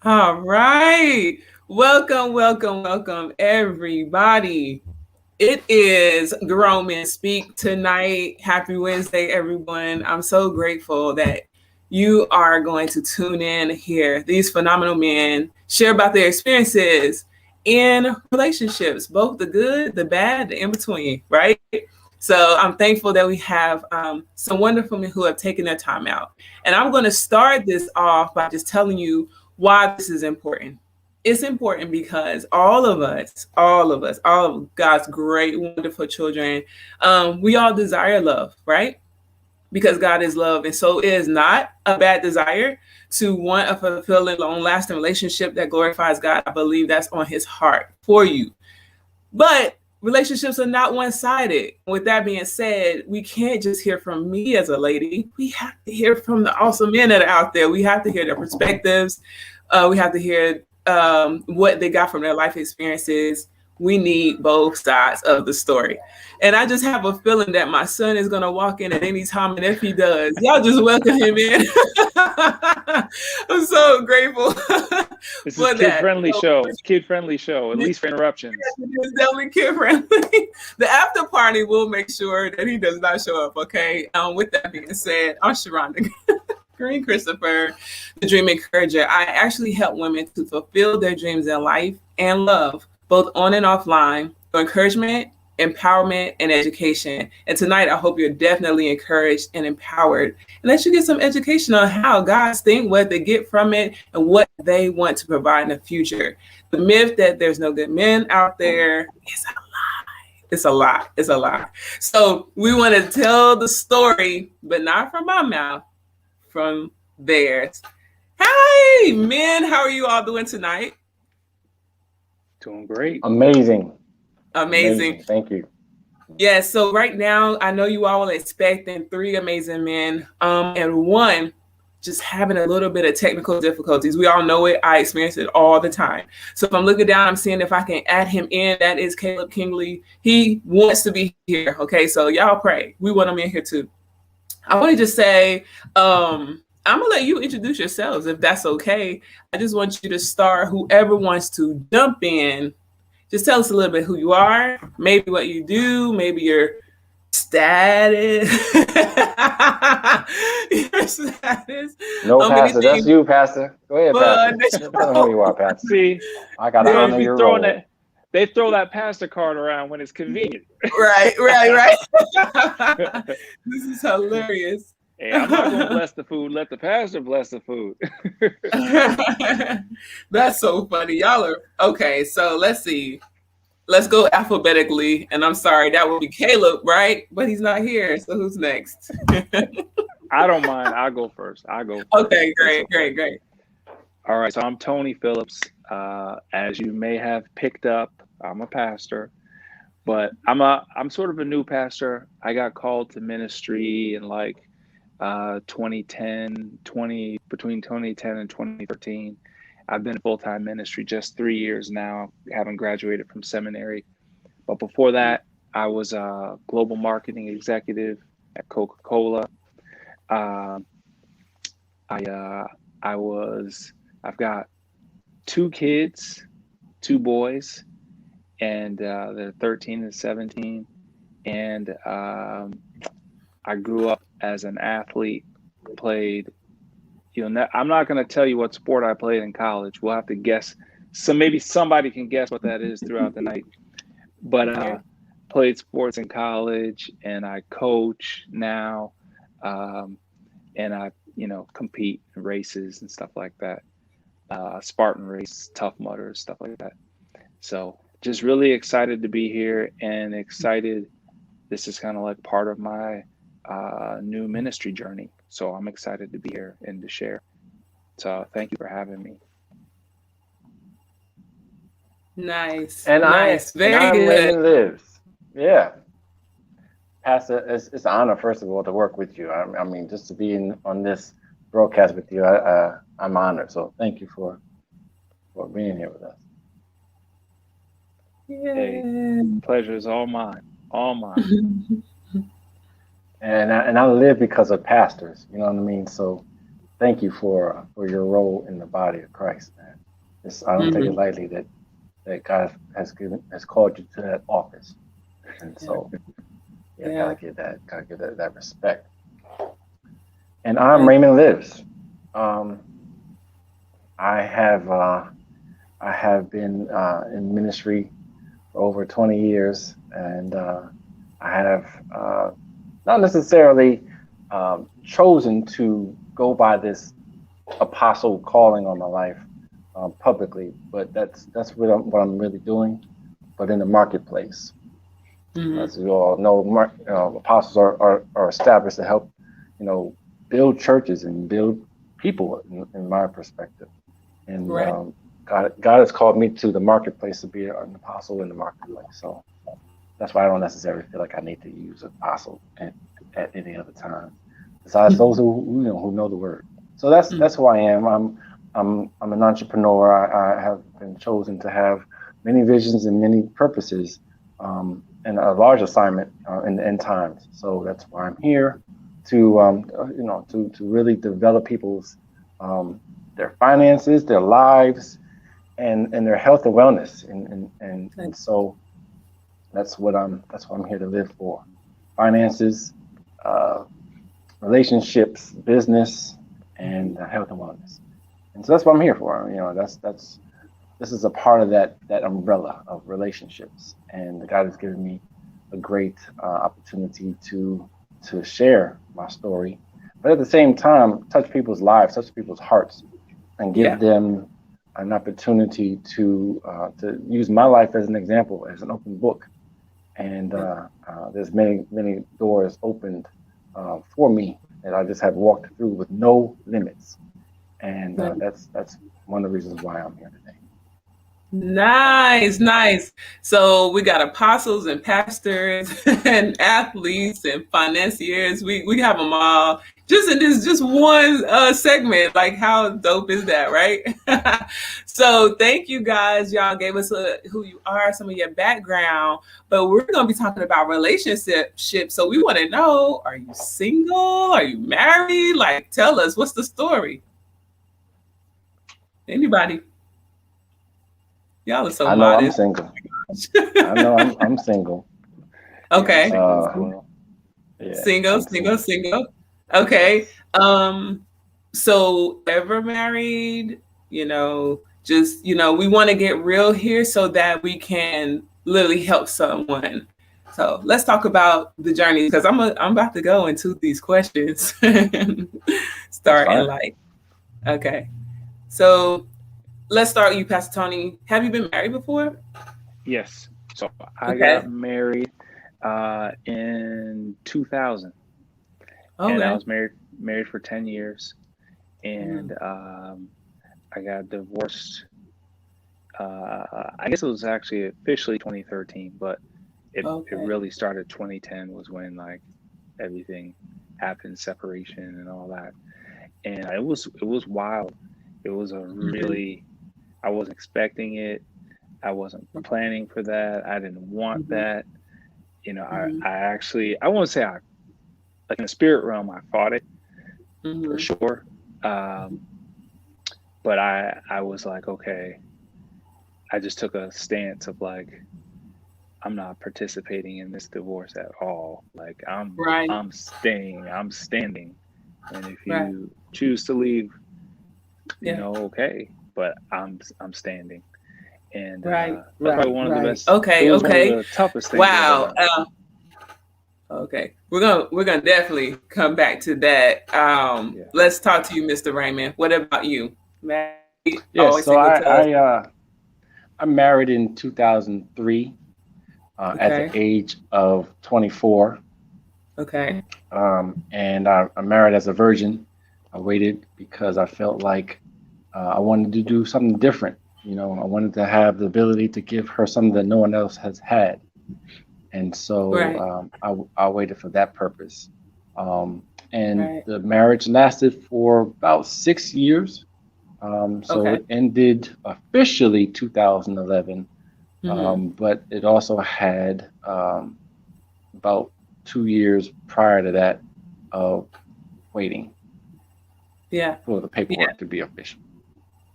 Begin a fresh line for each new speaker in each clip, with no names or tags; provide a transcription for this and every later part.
All right. Welcome, welcome, welcome, everybody. It is Grown Men Speak tonight. Happy Wednesday, everyone. I'm so grateful that you are going to tune in here. These phenomenal men share about their experiences in relationships, both the good, the bad, the in between, right? So I'm thankful that we have some wonderful men who have taken their time out. And I'm going to start this off by just telling you why this is important. It's important because all of God's great, wonderful children, we all desire love, right? Because God is love. And so it is not a bad desire to want a fulfilling, long lasting relationship that glorifies God. I believe that's on his heart for you. But relationships are not one sided. With that being said, we can't just hear from me as a lady. We have to hear from the awesome men that are out there. We have to hear their perspectives. We have to hear what they got from their life experiences. We need both sides of the story. And I just have a feeling that my son is going to walk in at any time. And if he does, y'all just welcome him in. I'm so grateful
This is
for that.
kid-friendly show. Kid-friendly show, at least for interruptions.
It's definitely kid friendly. The after party will make sure that he does not show up. Okay. With that being said, I'm Sharonda Green Christopher, the Dream Encourager. I actually help women to fulfill their dreams in life and love, both on and offline, through encouragement, empowerment, and education. And tonight, I hope you're definitely encouraged and empowered, and that you get some education on how guys think, what they get from it, and what they want to provide in the future. The myth that there's no good men out there is a lie. It's a lie. It's a lie. So we want to tell the story, but not from my mouth, from theirs. Hi, men. How are you all doing tonight?
Doing great.
Amazing.
Amazing.
Thank you.
Yes. So right now, I know you all are expecting three amazing men, and one just having a little bit of technical difficulties. We all know it. I experience it all the time. So if I'm looking down, I'm seeing if I can add him in. That is Caleb Kingley. He wants to be here. Okay. So y'all pray. We want him in here too. I want to just say, I'm gonna let you introduce yourselves if that's okay. I just want you to start. Whoever wants to jump in, just tell us a little bit who you are, maybe what you do, maybe your status. Your status.
No, Pastor, that's you, Pastor. Go ahead, Pastor. Tell them who you are, Pastor.
See,
I got to honor your role.
They throw that pastor card around when it's convenient.
Right. This is hilarious.
Hey, I'm not going to bless the food. Let the pastor bless the food.
That's so funny. Y'all are okay. So let's see. Let's go alphabetically. And I'm sorry, that would be Caleb, right? But he's not here. So who's next?
I don't mind. I'll go first.
Okay, great.
All right. So I'm Tony Phillips. As you may have picked up, I'm a pastor, but I'm sort of a new pastor. I got called to ministry in like 2010, between 2010 and 2013. I've been in full-time ministry just 3 years now, having graduated from seminary. But before that, I was a global marketing executive at Coca-Cola. I've got 2 kids, 2 boys, and they're 13 and 17. And I grew up as an athlete, played, I'm not going to tell you what sport I played in college. We'll have to guess. So maybe somebody can guess what that is throughout the night. But played sports in college, and I coach now, and I, compete in races and stuff like that. Spartan race, Tough Mudders, stuff like that. So just really excited to be here, and excited. This is kind of like part of my new ministry journey. So I'm excited to be here and to share. So thank you for having me.
Nice.
And
nice. Very good.
Lives. Yeah. Pastor, it's an honor, first of all, to work with you. I mean, just to be on this broadcast with you, I'm honored. So thank you for being here with us.
Yeah.
Hey, pleasure is all mine. All mine.
And I live because of pastors, you know what I mean? So thank you for your role in the body of Christ, man. I don't take it lightly that God has called you to that office, and so gotta give that respect. And I'm Raymond Lives. I have been in ministry for over 20 years, and I have not necessarily chosen to go by this apostle calling on my life publicly, but that's what I'm really doing, but in the marketplace. As you all know, apostles are established to help, build churches and build people in my perspective. And God has called me to the marketplace to be an apostle in the marketplace. So that's why I don't necessarily feel like I need to use apostle at any other time, besides those who know the word. So that's who I am. I'm an entrepreneur. I have been chosen to have many visions and many purposes, and a large assignment in the end times. So that's why I'm here to really develop people's their finances, their lives, and their health and wellness. And so that's what I'm here to live for. Finances, relationships, business, and health and wellness. And so that's what I'm here for. This is a part of that umbrella of relationships. And God has given me a great opportunity to share my story, but at the same time, touch people's lives, touch people's hearts, and give them an opportunity to use my life as an example, as an open book. And there's many doors opened for me that I just have walked through with no limits. And that's one of the reasons why I'm here today.
Nice. So we got apostles and pastors and athletes and financiers. We have them all just in this just one segment. Like, how dope is that, right? So thank you guys. Y'all gave us who you are, some of your background, but we're going to be talking about relationships. So we want to know, are you single? Are you married? Like, tell us, what's the story? Anybody? Y'all are so modest.
I'm single. I know I'm single.
Okay.
Single.
Okay. So ever married? We want to get real here so that we can literally help someone. So let's talk about the journey, because I'm about to go into these questions. Starting like, okay. So let's start with you, Pastor Tony. Have you been married before?
Yes. So I got married in 2000. Okay. And I was married for 10 years. And I got divorced. I guess it was actually officially 2013, but it really started 2010 was when like everything happened, separation and all that. And it was wild. It was a really, I wasn't expecting it. I wasn't planning for that. I didn't want that. I won't say like in the spirit realm, I fought it for sure. But I was like, okay, I just took a stance of like, I'm not participating in this divorce at all. Like I'm staying, I'm standing. And if you choose to leave, okay, but I'm standing. And that's probably one of the best.
Okay.
One of the toughest things.
Wow. Okay, we're gonna definitely come back to that. Let's talk to you, Mr. Raymond. What about you? Married?
Yes. So I'm married in 2003 at the age of 24.
Okay.
And I'm married as a virgin. I waited because I felt like I wanted to do something different. I wanted to have the ability to give her something that no one else has had. And so I waited for that purpose. The marriage lasted for about 6 years. So it ended officially 2011. But it also had about 2 years prior to that of waiting.
Yeah.
for the paperwork to be official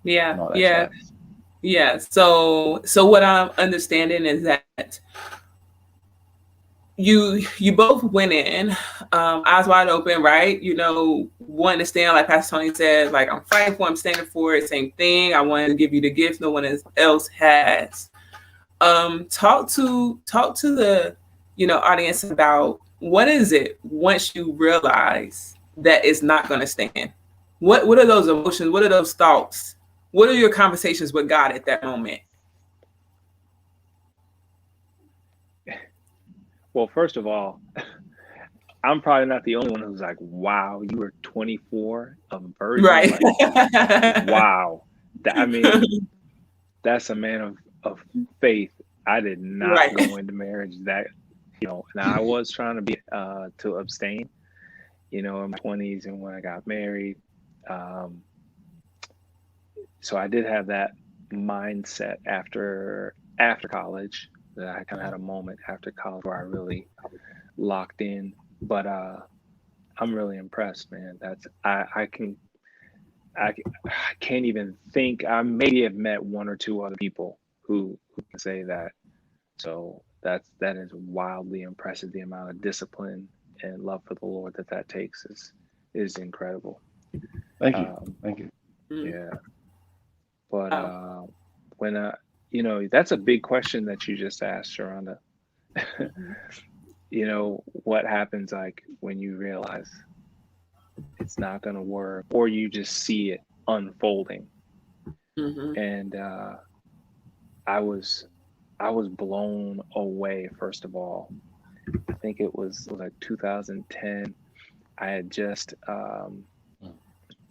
and all that
Yeah.
jazz.
Yeah. So what I'm understanding is that you both went in, eyes wide open, right? Wanting to stand, like Pastor Tony said, like, I'm fighting for, I'm standing for it, same thing. I wanted to give you the gift no one else has. Talk to the audience about what is it once you realize that it's not going to stand. What are those emotions? What are those thoughts? What are your conversations with God at that moment?
Well, first of all, I'm probably not the only one who's like, wow, you were 24, a virgin.
Right.
Like, wow. I mean, that's a man of faith. I did not
Right.
go into marriage that, and I was trying to be to abstain, in my 20s and when I got married. So I did have that mindset after college, that I kind of had a moment after college where I really locked in. But I'm really impressed, man. I can't even think. I maybe have met one or two other people who can say that. So that is wildly impressive. The amount of discipline and love for the Lord that takes is incredible.
Thank you. Thank you.
Yeah. But when that's a big question that you just asked, Sharonda. What happens, like, when you realize it's not going to work, or you just see it unfolding. And I was blown away. First of all, I think it was like 2010. I had just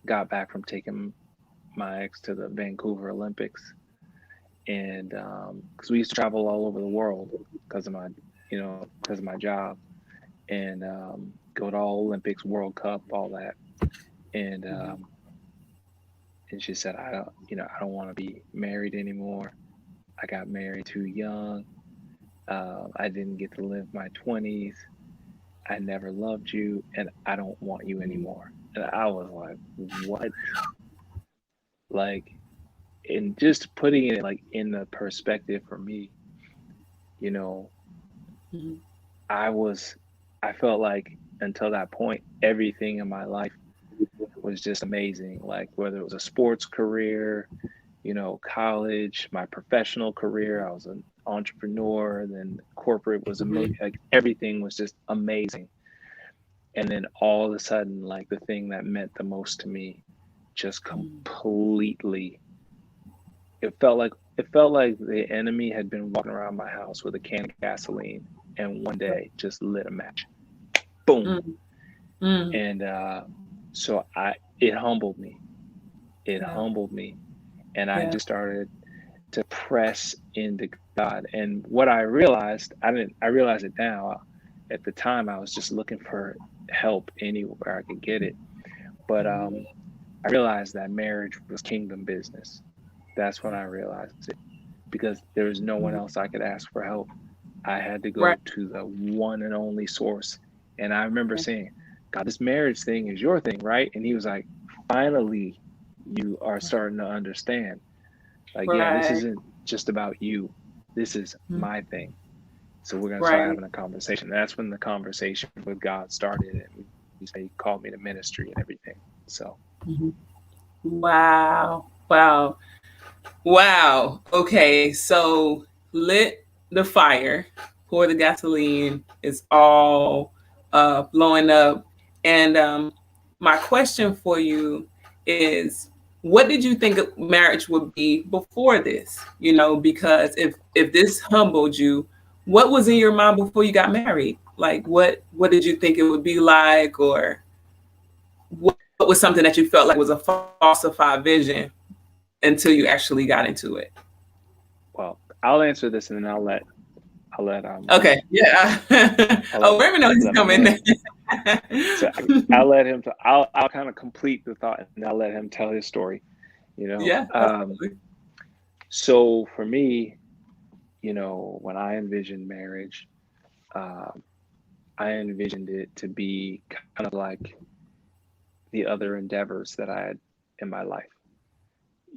got back from taking my ex to the Vancouver Olympics, and because we used to travel all over the world because of my job, and go to all Olympics, World Cup, all that. And she said, I don't want to be married anymore. I got married too young. I didn't get to live my 20s. I never loved you, and I don't want you anymore. And I was like, what? Like, and just putting it like in the perspective for me, I felt like until that point, everything in my life was just amazing. Like, whether it was a sports career, college, my professional career, I was an entrepreneur, and then corporate was amazing. Like, everything was just amazing. And then all of a sudden, like, the thing that meant the most to me just completely, it felt like the enemy had been walking around my house with a can of gasoline and one day just lit a match. Boom. And so it humbled me. It humbled me. And I just started to press into God. And what I realized, I realize it now. At the time, I was just looking for help anywhere I could get it. But I realized that marriage was kingdom business. That's when I realized it, because there was no one else I could ask for help. I had to go to the one and only source. And I remember saying, God, this marriage thing is your thing, right? And he was like, finally, you are starting to understand. Like, yeah, this isn't just about you. This is my thing. So we're going to start having a conversation. And that's when the conversation with God started. And he called me to ministry and everything. So.
Wow. Okay. So lit the fire, pour the gasoline, it's all blowing up. And my question for you is, what did you think marriage would be before this? Because if this humbled you, what was in your mind before you got married? Like, what did you think it would be like, or what was something that you felt like was a falsified vision until you actually got into it?
Well, I'll answer this and then I'll let
okay, yeah. Raymond knows he's coming.
So I'll let him. I'll kind of complete the thought, and I'll let him tell his story.
Yeah.
So for me, when I envisioned marriage, I envisioned it to be kind of like the other endeavors that I had in my life.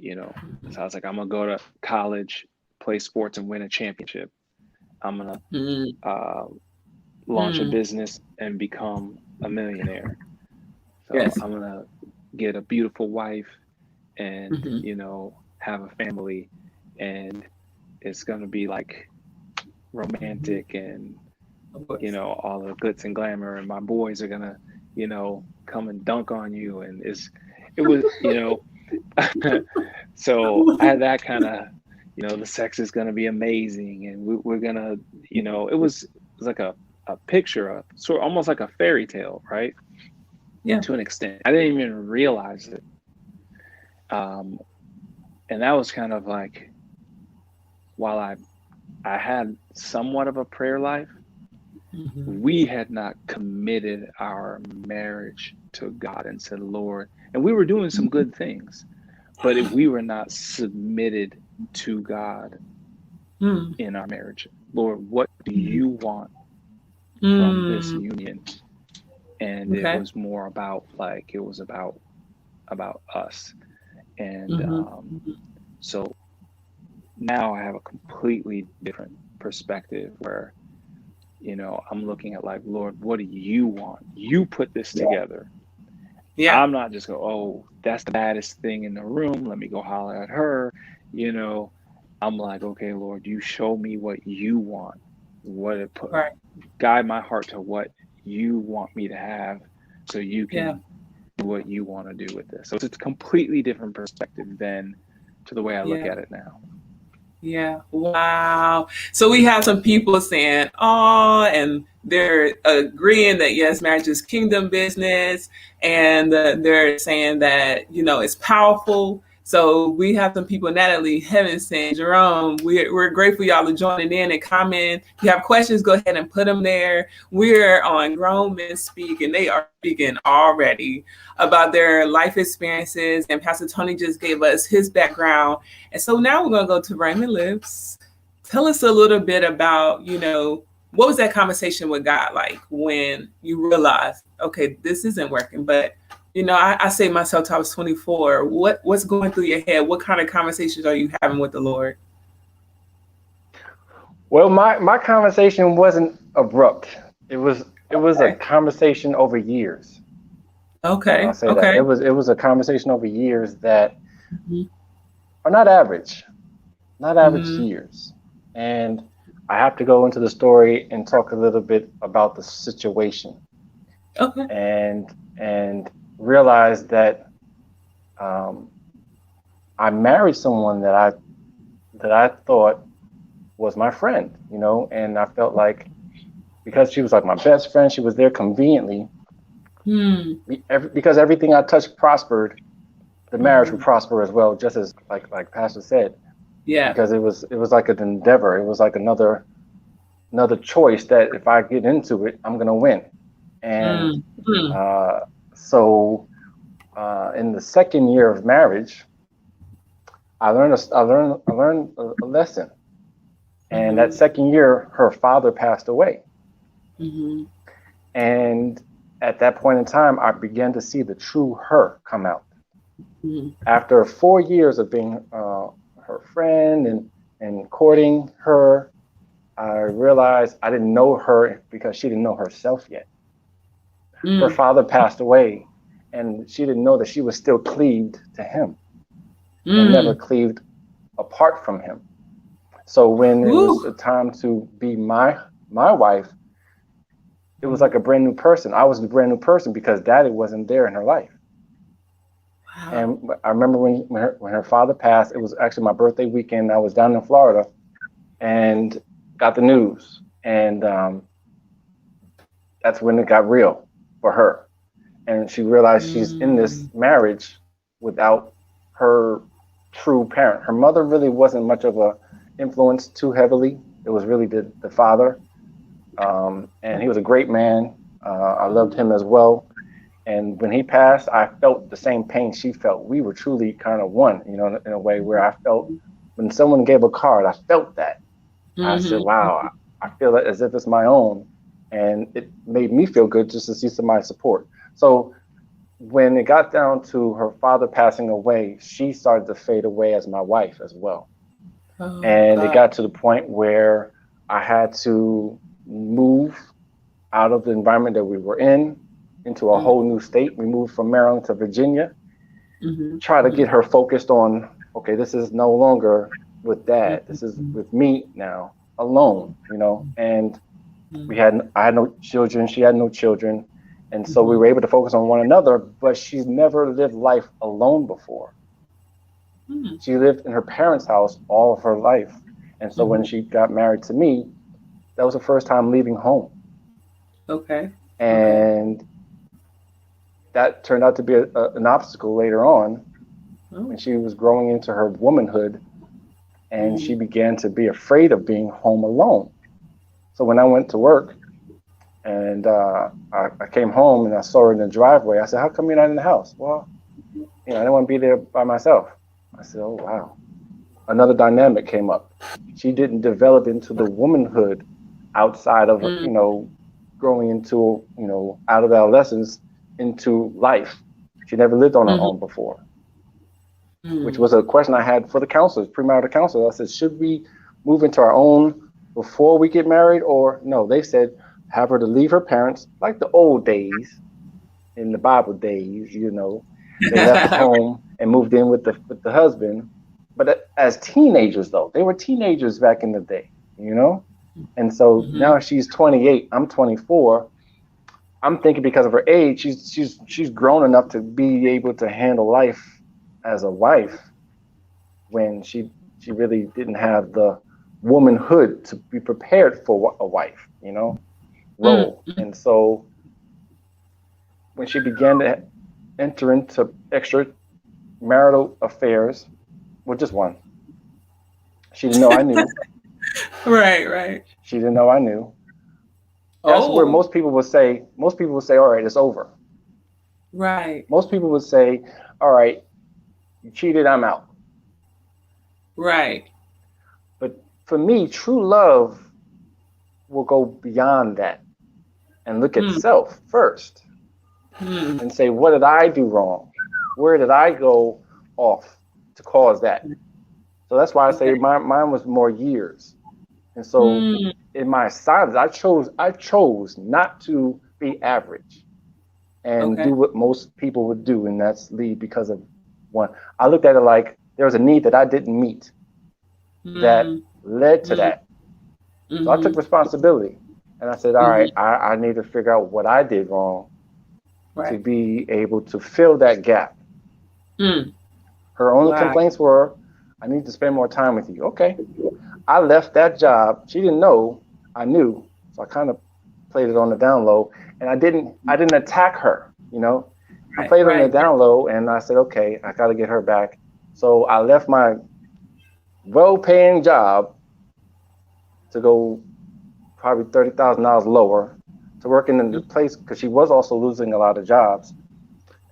So I was like, I'm gonna go to college, play sports, and win a championship. I'm gonna launch a business and become a millionaire. So
Yes.
I'm gonna get a beautiful wife and have a family, and it's gonna be like romantic and all the glitz and glamour, and my boys are gonna come and dunk on you, and it was so I had that kind of the sex is gonna be amazing, and we're gonna it was like a picture, sort almost like a fairy tale, right?
Yeah.
To an extent, I didn't even realize it. And that was kind of like, while I had somewhat of a prayer life, we had not committed our marriage to God and said, Lord, and we were doing some good things, but if we were not submitted to God in our marriage, Lord, what do you want from this union? And it was more about about us. And so now I have a completely different perspective where, I'm looking at like, Lord, what do you want? You put this together. Yeah. I'm not just go, oh, that's the baddest thing in the room, let me go holler at her. I'm like, okay, Lord, you show me what you want. Guide my heart to what you want me to have, so you can do what you want to do with this. So it's a completely different perspective than to the way I look at it now.
Yeah. Wow. So we have some people saying, oh, and they're agreeing that yes, marriage is kingdom business. And they're saying that, it's powerful. So we have some people, Natalie, Heaven saying, Jerome, we're grateful y'all are joining in and comment. If you have questions, go ahead and put them there. We're on Grown Men Speak, and they are speaking already about their life experiences. And Pastor Tony just gave us his background. And so now we're going to go to Raymond Lips. Tell us a little bit about, what was that conversation with God like when you realized, okay, this isn't working, but I say myself till I was 24. What's going through your head? What kind of conversations are you having with the Lord?
Well, my conversation wasn't abrupt. It was a conversation over years.
Okay.
I'll say that. It was a conversation over years that are not average years. And I have to go into the story and talk a little bit about the situation.
Okay.
And realized that I married someone that I thought was my friend, and I felt like, because she was like my best friend, she was there conveniently. Because everything I touched prospered, the marriage would prosper as well, just as like Pastor said.
Yeah.
Because it was like an endeavor. It was like another choice that if I get into it, I'm gonna win. And so in the second year of marriage, I learned a lesson. And that second year, her father passed away. And at that point in time, I began to see the true her come out. After 4 years of being her friend and courting her, I realized I didn't know her because she didn't know herself yet. Her father passed away, and she didn't know that she was still cleaved to him and never cleaved apart from him. So when it was the time to be my wife, it was like a brand new person. I was a brand new person because Daddy wasn't there in her life. Wow. And I remember when her father passed, it was actually my birthday weekend. I was down in Florida and got the news. And that's when it got real for her. And she realized she's in this marriage without her true parent. Her mother really wasn't much of a influence too heavily. It was really the father. And he was a great man. I loved him as well. And when he passed, I felt the same pain she felt. We were truly kind of one, in a way where I felt when someone gave a card, I felt that. I said, wow, I feel it as if it's my own. And it made me feel good just to see somebody support. So when it got down to her father passing away, she started to fade away as my wife as well.
Oh,
And it
God.
got to the point where I had to move out of the environment that we were in into a whole new state. We moved from Maryland to Virginia, try to get her focused on, okay, this is no longer with dad. This is with me now, alone, you know. And I had no children, she had no children. And so we were able to focus on one another, but she's never lived life alone before. She lived in her parents' house all of her life. And so when she got married to me, that was the first time leaving home.
Okay.
And that turned out to be an obstacle later on when she was growing into her womanhood, and she began to be afraid of being home alone. So when I went to work and I came home and I saw her in the driveway, I said, how come you're not in the house? Well, you know, I didn't want to be there by myself. I said, oh, wow. Another dynamic came up. She didn't develop into the womanhood outside of, you know, growing into, you know, out of adolescence into life. She never lived on her own before, which was a question I had for the counselors, premarital counselors. I said, should we move into our own before we get married, or no? They said, have her to leave her parents, like the old days, in the Bible days, you know. They left home and moved in with the husband. But as teenagers, though, they were teenagers back in the day, you know? And so now she's 28, I'm 24. I'm thinking because of her age, she's grown enough to be able to handle life as a wife when she really didn't have the womanhood to be prepared for a wife, you know, role. And so when she began to enter into extramarital affairs, well, just one. She didn't know I knew.
Right.
She didn't know I knew. That's where most people would say, all right, it's over.
Right.
Most people would say, all right, you cheated, I'm out.
Right.
But for me, true love will go beyond that and look at self first and say, what did I do wrong? Where did I go off to cause that? So that's why I say mine was more years. And so in my silence, I chose not to be average and do what most people would do, and that's leave because of one. I looked at it like there was a need that I didn't meet that led to that. So I took responsibility and I said, all right, I need to figure out what I did wrong to be able to fill that gap. Her only complaints were, I need to spend more time with you. Okay. I left that job. She didn't know I knew. So I kind of played it on the down low, and I didn't attack her, you know. I played it on the down low, and I said, okay, I got to get her back. So I left my well-paying job to go probably $30,000 lower to work in the place, because she was also losing a lot of jobs.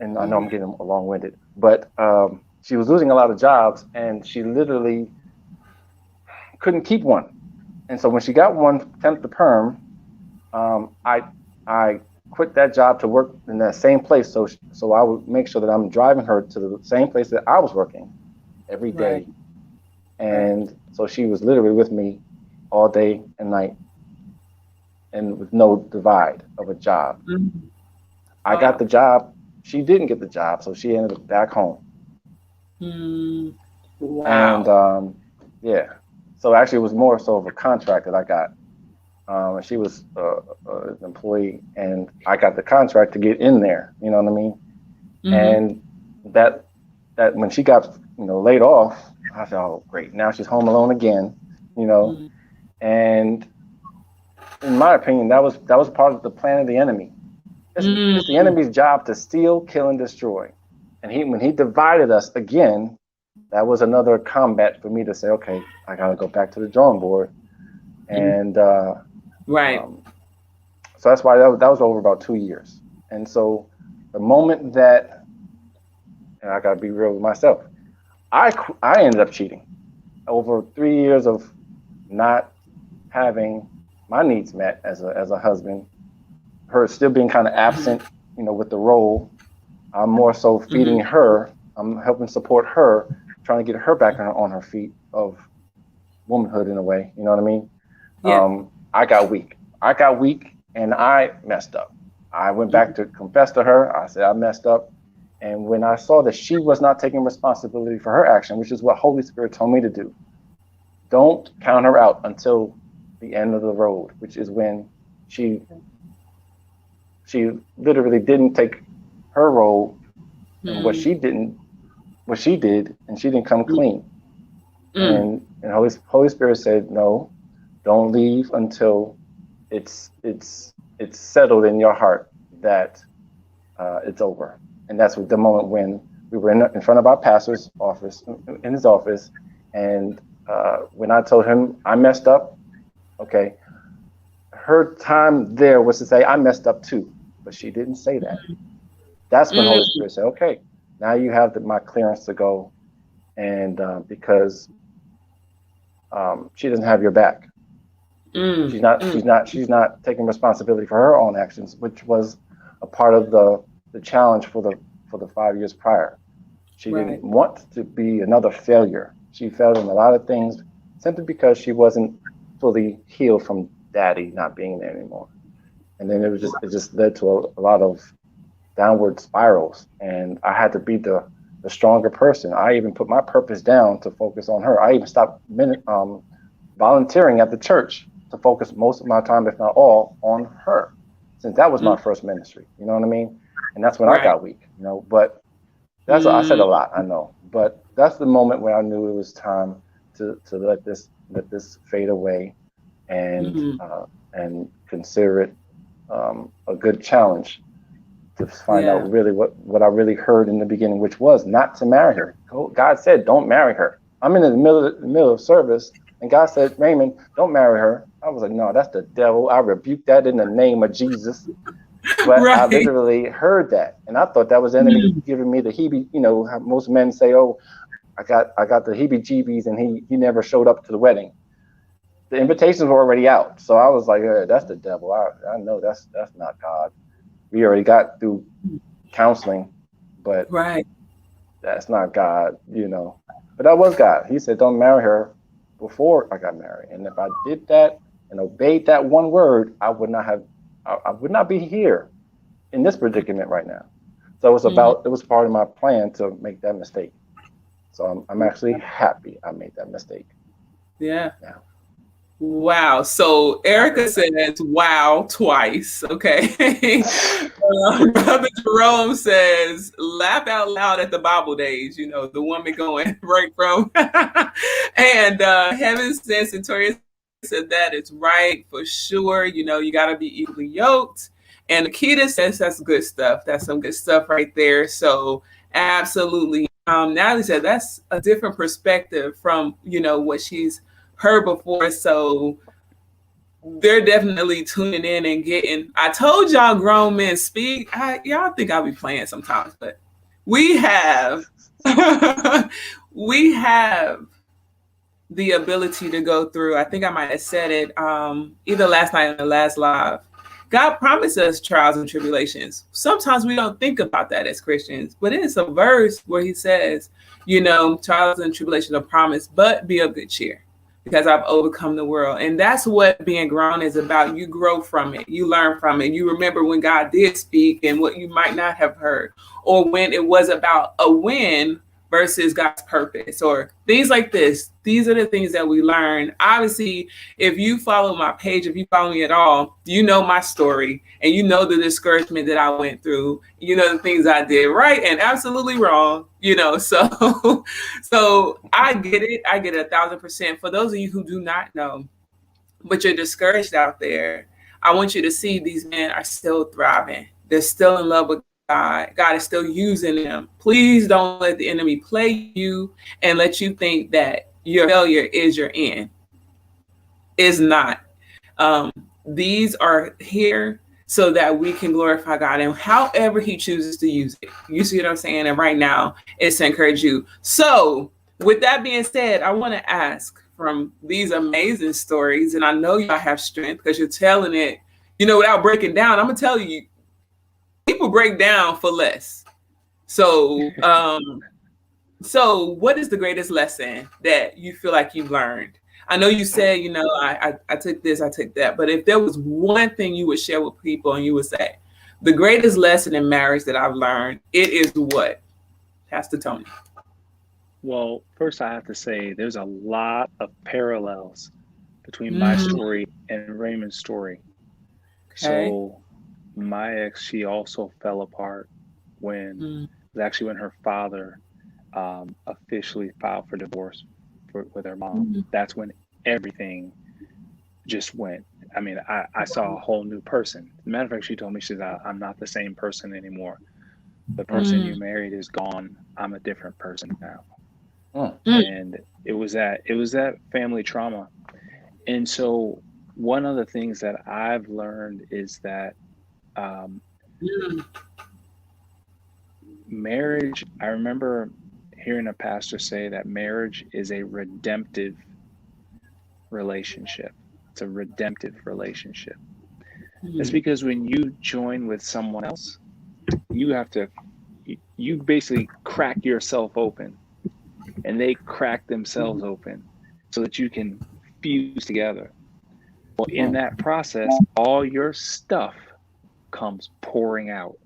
And I know I'm getting long-winded, but she was losing a lot of jobs, and she literally couldn't keep one. And so when she got one temp to perm, I quit that job to work in that same place. So I would make sure that I'm driving her to the same place that I was working every day. And so she was literally with me all day and night, and with no divide of a job. I got the job. She didn't get the job, so she ended up back home.
Wow.
And so actually it was more so of a contract that I got. She was an employee, and I got the contract to get in there. You know what I mean? And that when she got laid off, I thought, oh great, now she's home alone again. You know, and in my opinion, that was part of the plan of the enemy. It's the enemy's job to steal, kill, and destroy. And when he divided us again, that was another combat for me to say, okay, I gotta go back to the drawing board. And so that's why that was over about 2 years. And so the moment that, and I gotta be real with myself, I ended up cheating over 3 years of not having my needs met as a husband, her still being kind of absent, with the role. I'm more so feeding her. I'm helping support her, trying to get her back on her feet of womanhood in a way. You know what I mean?
Yeah.
I got weak. And I messed up. I went back to confess to her. I said I messed up. And when I saw that she was not taking responsibility for her action, which is what Holy Spirit told me to do, don't count her out until the end of the road, which is when she literally didn't take her role and what she did, and she didn't come clean. And Holy Spirit said, no, don't leave until it's settled in your heart that it's over. And that's the moment when we were in front of our pastor's office, in his office, and when I told him I messed up, okay, her time there was to say I messed up too, but she didn't say that. That's when Holy Spirit said, okay, now you have my clearance to go, and because she doesn't have your back. She's not taking responsibility for her own actions, which was a part of the challenge for the 5 years prior. She didn't want to be another failure. She failed in a lot of things simply because she wasn't fully healed from daddy not being there anymore. And then it just led to a lot of downward spirals. And I had to be the stronger person. I even put my purpose down to focus on her. I even stopped volunteering at the church to focus most of my time, if not all, on her, since that was my first ministry. You know what I mean? And that's when I got weak, you know. But that's I said a lot, I know. But that's the moment where I knew it was time to let this fade away and consider it a good challenge to find out really what I really heard in the beginning, which was not to marry her. God said, don't marry her. I'm in the middle of service, and God said, Raymond, don't marry her. I was like, no, that's the devil. I rebuke that in the name of Jesus. But I literally heard that, and I thought that was the enemy giving me the heebie. You know, how most men say, oh, I got the heebie-jeebies, and he never showed up to the wedding. The invitations were already out, so I was like, that's the devil. I know that's not God. We already got through counseling, but that's not God, you know. But that was God. He said, don't marry her before I got married. And if I did that and obeyed that one word, I would not be here in this predicament right now. So it was part of my plan to make that mistake. So I'm actually happy I made that mistake.
Yeah. Wow. So Erica says wow twice. Okay. Brother Jerome says laugh out loud at the Bible days. You know, the woman going right from. And Heaven says Centurion said that it's right for sure. You know, you got to be equally yoked. And Nikita says that's good stuff. That's some good stuff right there. So absolutely. Natalie said that's a different perspective from, you know, what she's heard before. So they're definitely tuning in and getting. I told y'all grown men speak. Y'all think I'll be playing sometimes, but we have we have the ability to go through. I think I might have said it either last night or the last live. God promised us trials and tribulations. Sometimes we don't think about that as Christians, but it's a verse where he says, you know, trials and tribulations are promised, but be of good cheer because I've overcome the world. And that's what being grown is about. You grow from it. You learn from it. You remember when God did speak and what you might not have heard, or when it was about a win versus God's purpose or things like this. These are the things that we learn. Obviously, if you follow my page, if you follow me at all, you know my story and you know the discouragement that I went through, you know, the things I did right and absolutely wrong, you know, so I get it. I get it 1,000%. For those of you who do not know, but you're discouraged out there, I want you to see these men are still thriving. They're still in love with God. God is still using them. Please don't let the enemy play you and let you think that your failure is your end. It's not. These are here so that we can glorify God and however he chooses to use it. You see what I'm saying? And right now, it's to encourage you. So with that being said, I want to ask from these amazing stories, and I know y'all have strength because you're telling it, you know, without breaking down. I'm going to tell you, people break down for less. So, so what is the greatest lesson that you feel like you learned? I know you said, I took this, I took that, but if there was one thing you would share with people and you would say, the greatest lesson in marriage that I've learned, it is what? Pastor Tony.
Well, first I have to say there's a lot of parallels between my story and Raymond's story. Okay. So my ex, she also fell apart when it was actually when her father officially filed for divorce with her mom. That's when everything just went. I mean, I saw a whole new person. As a matter of fact, she told me, she said, I'm not the same person anymore. The person you married is gone. I'm a different person now. And it was that family trauma. And so one of the things that I've learned is that marriage, I remember hearing a pastor say that marriage is a redemptive relationship. It's a redemptive relationship. It's because when you join with someone else, you basically crack yourself open, and they crack themselves open so that you can fuse together. Well, in that process, all your stuff comes pouring out.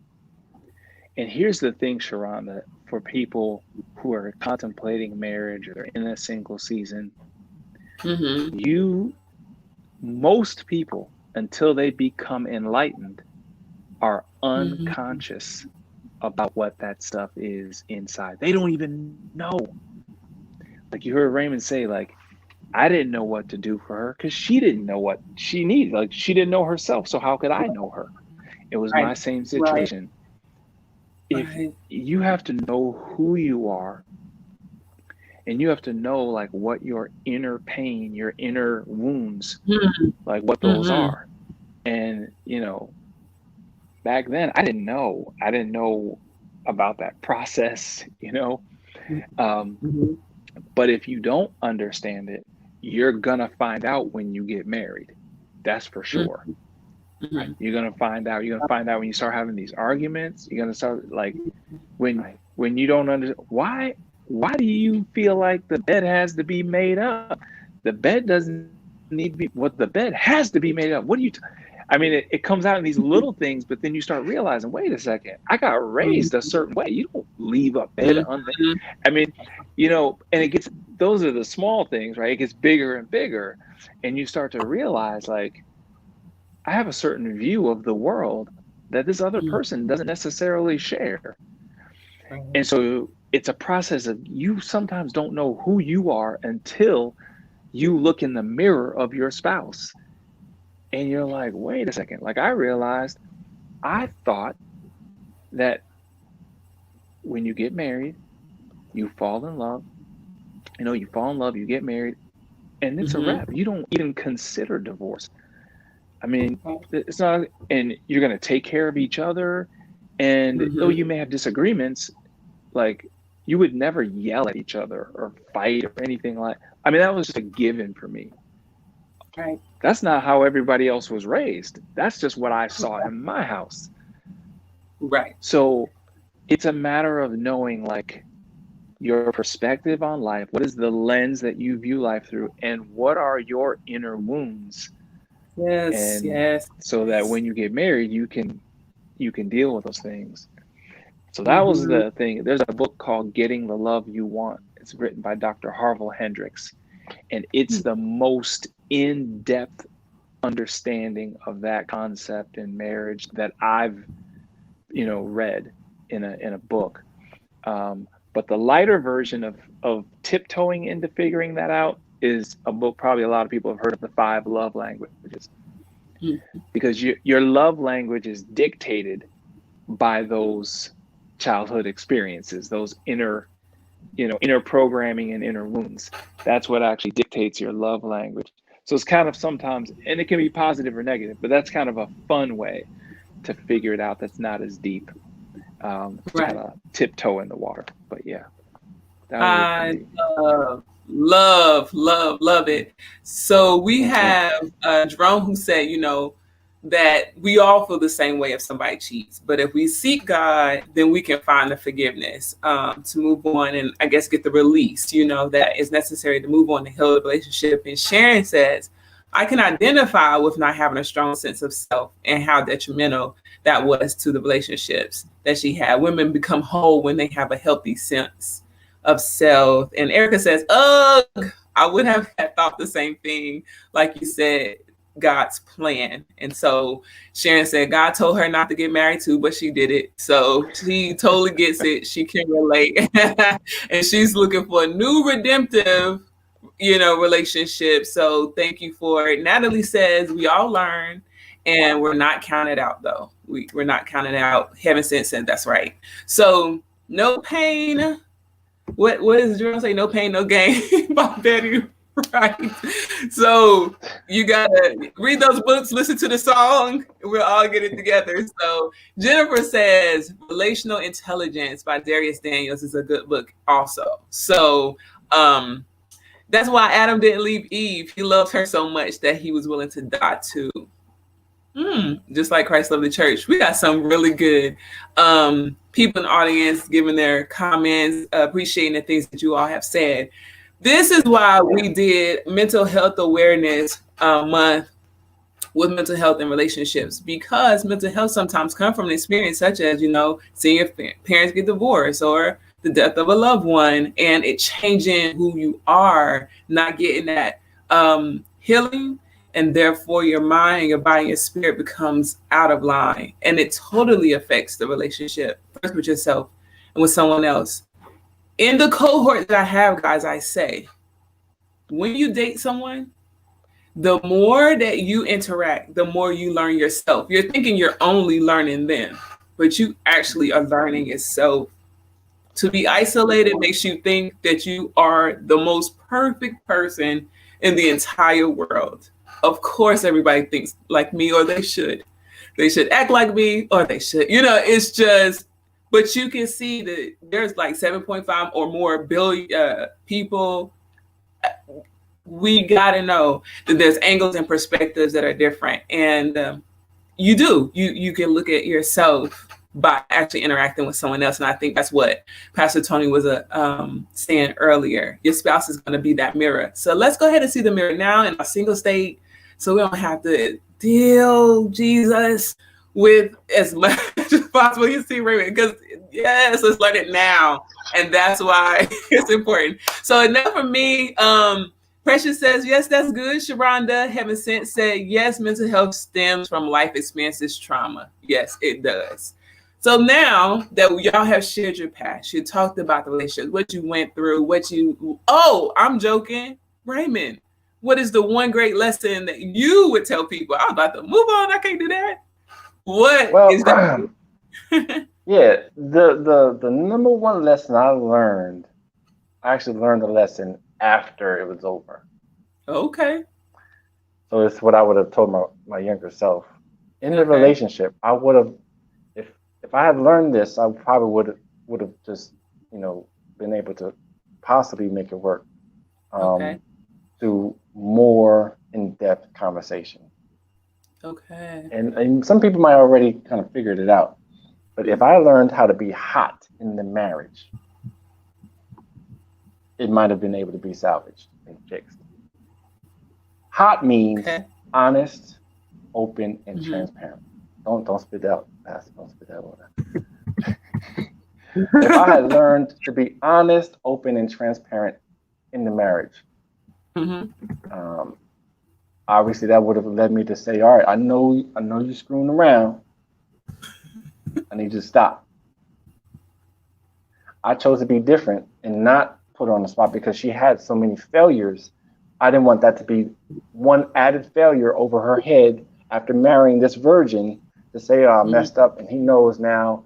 And here's the thing, Sharon, that for people who are contemplating marriage or they're in a single season, most people, until they become enlightened, are unconscious about what that stuff is inside. They don't even know. Like you heard Raymond say, like, I didn't know what to do for her because she didn't know what she needed. Like she didn't know herself. So how could I know her? It was my same situation. If you have to know who you are, and you have to know like what your inner pain, your inner wounds, like what those are. And, back then I didn't know about that process, but if you don't understand it, you're gonna find out when you get married. That's for sure. You're gonna find out when you start having these arguments. You're gonna start like when you don't understand why do you feel like the bed has to be made up? The bed doesn't need to be, the bed has to be made up. What do you I mean, it comes out in these little things, but then you start realizing, wait a second, I got raised a certain way. You don't leave a bed unmade. I mean, and those are the small things, right? It gets bigger and bigger. And you start to realize, like, I have a certain view of the world that this other person doesn't necessarily share. And so it's a process of you sometimes don't know who you are until you look in the mirror of your spouse. And you're like, wait a second. Like I realized, I thought that when you get married, you fall in love. You fall in love, you get married, and it's a wrap. You don't even consider divorce. I mean, it's not, and you're going to take care of each other. And though you may have disagreements, like you would never yell at each other or fight or anything like, I mean, that was just a given for me.
Right.
That's not how everybody else was raised. That's just what I saw in my house.
Right.
So it's a matter of knowing like your perspective on life. What is the lens that you view life through? And what are your inner wounds?
Yes.
So that when you get married, you can deal with those things. So that was the thing. There's a book called Getting the Love You Want. It's written by Dr. Harville Hendrix. And it's the most in-depth understanding of that concept in marriage that I've, read in a book. But the lighter version of tiptoeing into figuring that out is a book probably a lot of people have heard of, The 5 Love Languages. Because your love language is dictated by those childhood experiences, those inner programming and inner wounds. That's what actually dictates your love language. So it's kind of sometimes, and it can be positive or negative, but that's kind of a fun way to figure it out. That's not as deep. Kind of tiptoe in the water. But yeah.
I love it. So we have Jerome who said, that we all feel the same way if somebody cheats. But if we seek God, then we can find the forgiveness to move on and I guess get the release, that is necessary to move on to heal the relationship. And Sharon says, I can identify with not having a strong sense of self and how detrimental that was to the relationships that she had. Women become whole when they have a healthy sense of self. And Erica says, ugh, I would have thought the same thing. Like you said, God's plan. And so Sharon said God told her not to get married too, but she did it. So she totally gets it. She can relate. And she's looking for a new redemptive relationship. So thank you for it. Natalie says we all learn and we're not counted out though. We're not counted out. Heaven sent, that's right. So no pain. What does Jerome say? No pain, no gain by Betty. Right. So you gotta read those books, listen to the song, and we'll all get it together. So Jennifer says Relational Intelligence by Darius Daniels is a good book also. So that's why Adam didn't leave Eve. He loved her so much that he was willing to die too. Just like Christ loved the church. We got some really good people in the audience giving their comments, appreciating the things that you all have said. This is why we did Mental Health Awareness Month with mental health and relationships, because mental health sometimes comes from an experience such as, seeing your parents get divorced or the death of a loved one, and it changing who you are, not getting that healing, and therefore your mind, your body, your spirit becomes out of line, and it totally affects the relationship, first with yourself and with someone else. In the cohort that I have, guys, I say, when you date someone, the more that you interact, the more you learn yourself. You're thinking you're only learning them, but you actually are learning yourself. To be isolated makes you think that you are the most perfect person in the entire world. Of course, everybody thinks like me, or they should. They should act like me, or they should. It's just, but you can see that there's like 7.5 or more billion people. We got to know that there's angles and perspectives that are different. And you can look at yourself by actually interacting with someone else. And I think that's what Pastor Tony was saying earlier. Your spouse is going to be that mirror. So let's go ahead and see the mirror now in a single state, so we don't have to deal, Jesus, with as much as possible. You see, Raymond, because yes, let's learn it now. And that's why it's important. So enough for me. Precious says, yes, that's good. Sharonda Heaven Sent said, yes, mental health stems from life experiences, trauma. Yes, it does. So now that y'all have shared your past, you talked about the relationship, what you went through, I'm joking. Raymond, what is the one great lesson that you would tell people? I'm about to move on. I can't do that. What is that?
Yeah, the number one lesson I actually learned the lesson after it was over.
Okay.
So it's what I would have told my younger self. In the relationship, I would have, if I had learned this, I probably would have just, been able to possibly make it work through more in-depth conversation.
Okay.
And some people might already kind of figured it out. But if I learned how to be hot in the marriage, it might have been able to be salvaged and fixed. Hot means honest, open, and transparent. Don't spit out, Pastor. Don't spit that water. If I had learned to be honest, open, and transparent in the marriage, obviously that would have led me to say, all right, I know you're screwing around. I need you to stop. I chose to be different and not put her on the spot because she had so many failures. I didn't want that to be one added failure over her head after marrying this virgin to say, oh, I messed up and he knows now.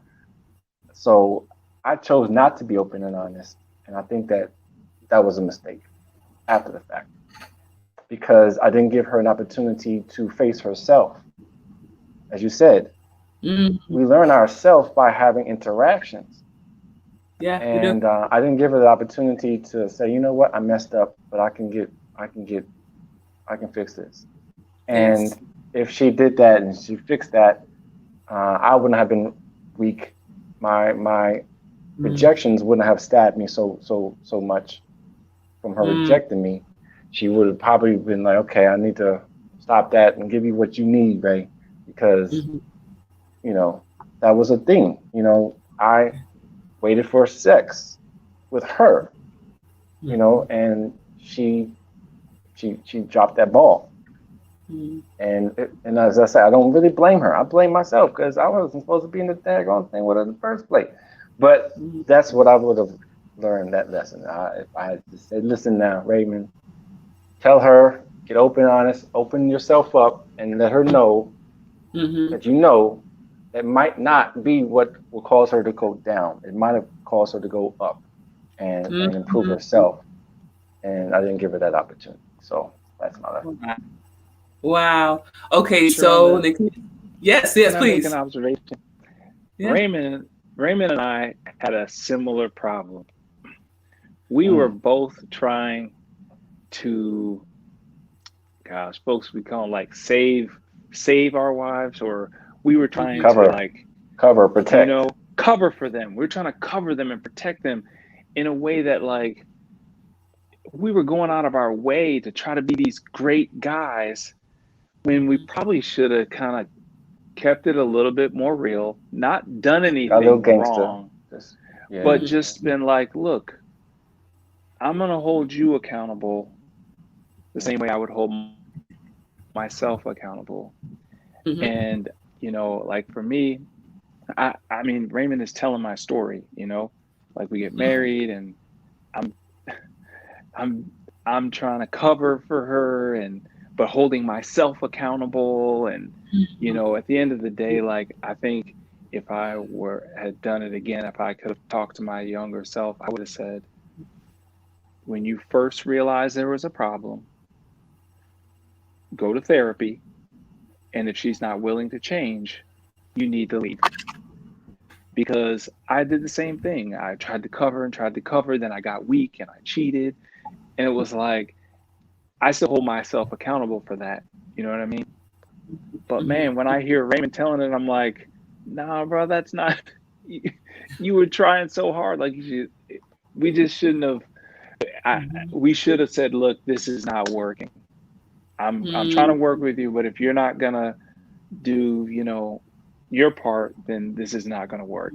So I chose not to be open and honest. And I think that was a mistake after the fact, because I didn't give her an opportunity to face herself. As you said, we learn ourselves by having interactions. Yeah. And I didn't give her the opportunity to say, you know what, I messed up, but I can fix this. And if she did that and she fixed that, I wouldn't have been weak. My rejections wouldn't have stabbed me so much from her rejecting me. She would have probably been like, okay, I need to stop that and give you what you need, Ray, because you know that was a thing. You know, I waited for sex with her, you know, and she dropped that ball. And as I said, I don't really blame her. I blame myself because I wasn't supposed to be in the daggone thing with her in the first place. But that's what I would have learned, that lesson. If I had to say, listen now, Raymond, tell her, get open, honest, open yourself up, and let her know that you know it might not be what will cause her to go down. It might have caused her to go up and improve herself. And I didn't give her that opportunity. So that's my lesson.
Wow. Okay, so yes,
Can I
please.
make an observation?
Yeah.
Raymond and I had a similar problem. We were both trying to, gosh, folks, we call them like save our wives, or we were trying to like
cover, protect,
you know, cover for them. We're trying to cover them and protect them in a way that like we were going out of our way to try to be these great guys when we probably should have kind of kept it a little bit more real, not done anything wrong, but just been like, look, I'm going to hold you accountable the same way I would hold myself accountable. And, you know, like for me, I mean, Raymond is telling my story, you know, like we get married and I'm trying to cover for her but holding myself accountable. And, you know, at the end of the day, like, I think if I had done it again, if I could have talked to my younger self, I would have said, when you first realize there was a problem, go to therapy. And if she's not willing to change, you need to leave. Because I did the same thing. I tried to cover, then I got weak and I cheated. And it was like, I still hold myself accountable for that. You know what I mean? But man, when I hear Raymond telling it, I'm like, nah, bro, that's not, you were trying so hard. Like we just shouldn't have, we should have said, look, this is not working. I'm trying to work with you, but if you're not going to do, you know, your part, then this is not going to work.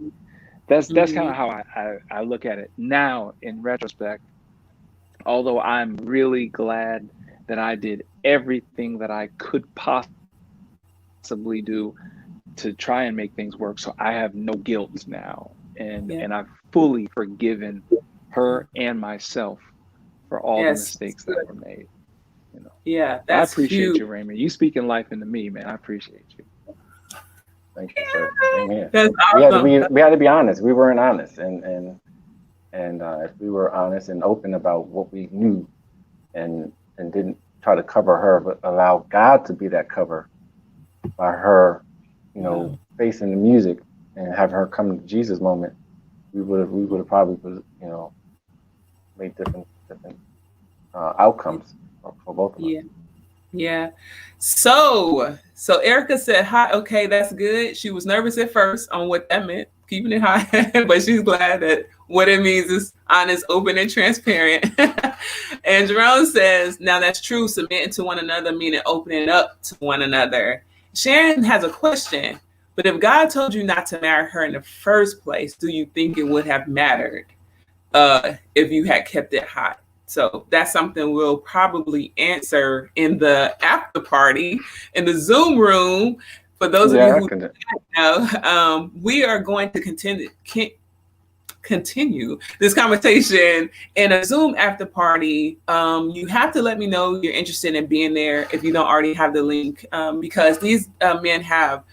That's kind of how I look at it now in retrospect. Although I'm really glad that I did everything that I could possibly do to try and make things work. So I have no guilt now. And I've fully forgiven her and myself for all the mistakes that were made. You know?
Yeah,
I appreciate you, Raymond. You speaking life into me, man. I appreciate you.
Thank you, sir. Same here.
That's awesome.
We had to be honest. We weren't honest, and if we were honest and open about what we knew, and didn't try to cover her, but allow God to be that cover by her, you know, facing the music and have her come to Jesus moment, we would have probably, you know, made different outcomes for both of us.
Yeah. So Erica said, hi, okay, that's good. She was nervous at first on what that meant, keeping it high, but she's glad that what it means is honest, open, and transparent. And Jerome says, now that's true, submitting to one another, meaning opening up to one another. Sharon has a question, but if God told you not to marry her in the first place, do you think it would have mattered if you had kept it hot? So that's something we'll probably answer in the after party in the Zoom room. For those of you who don't know, we are going to continue this conversation in a Zoom after party. You have to let me know you're interested in being there if you don't already have the link, because these men have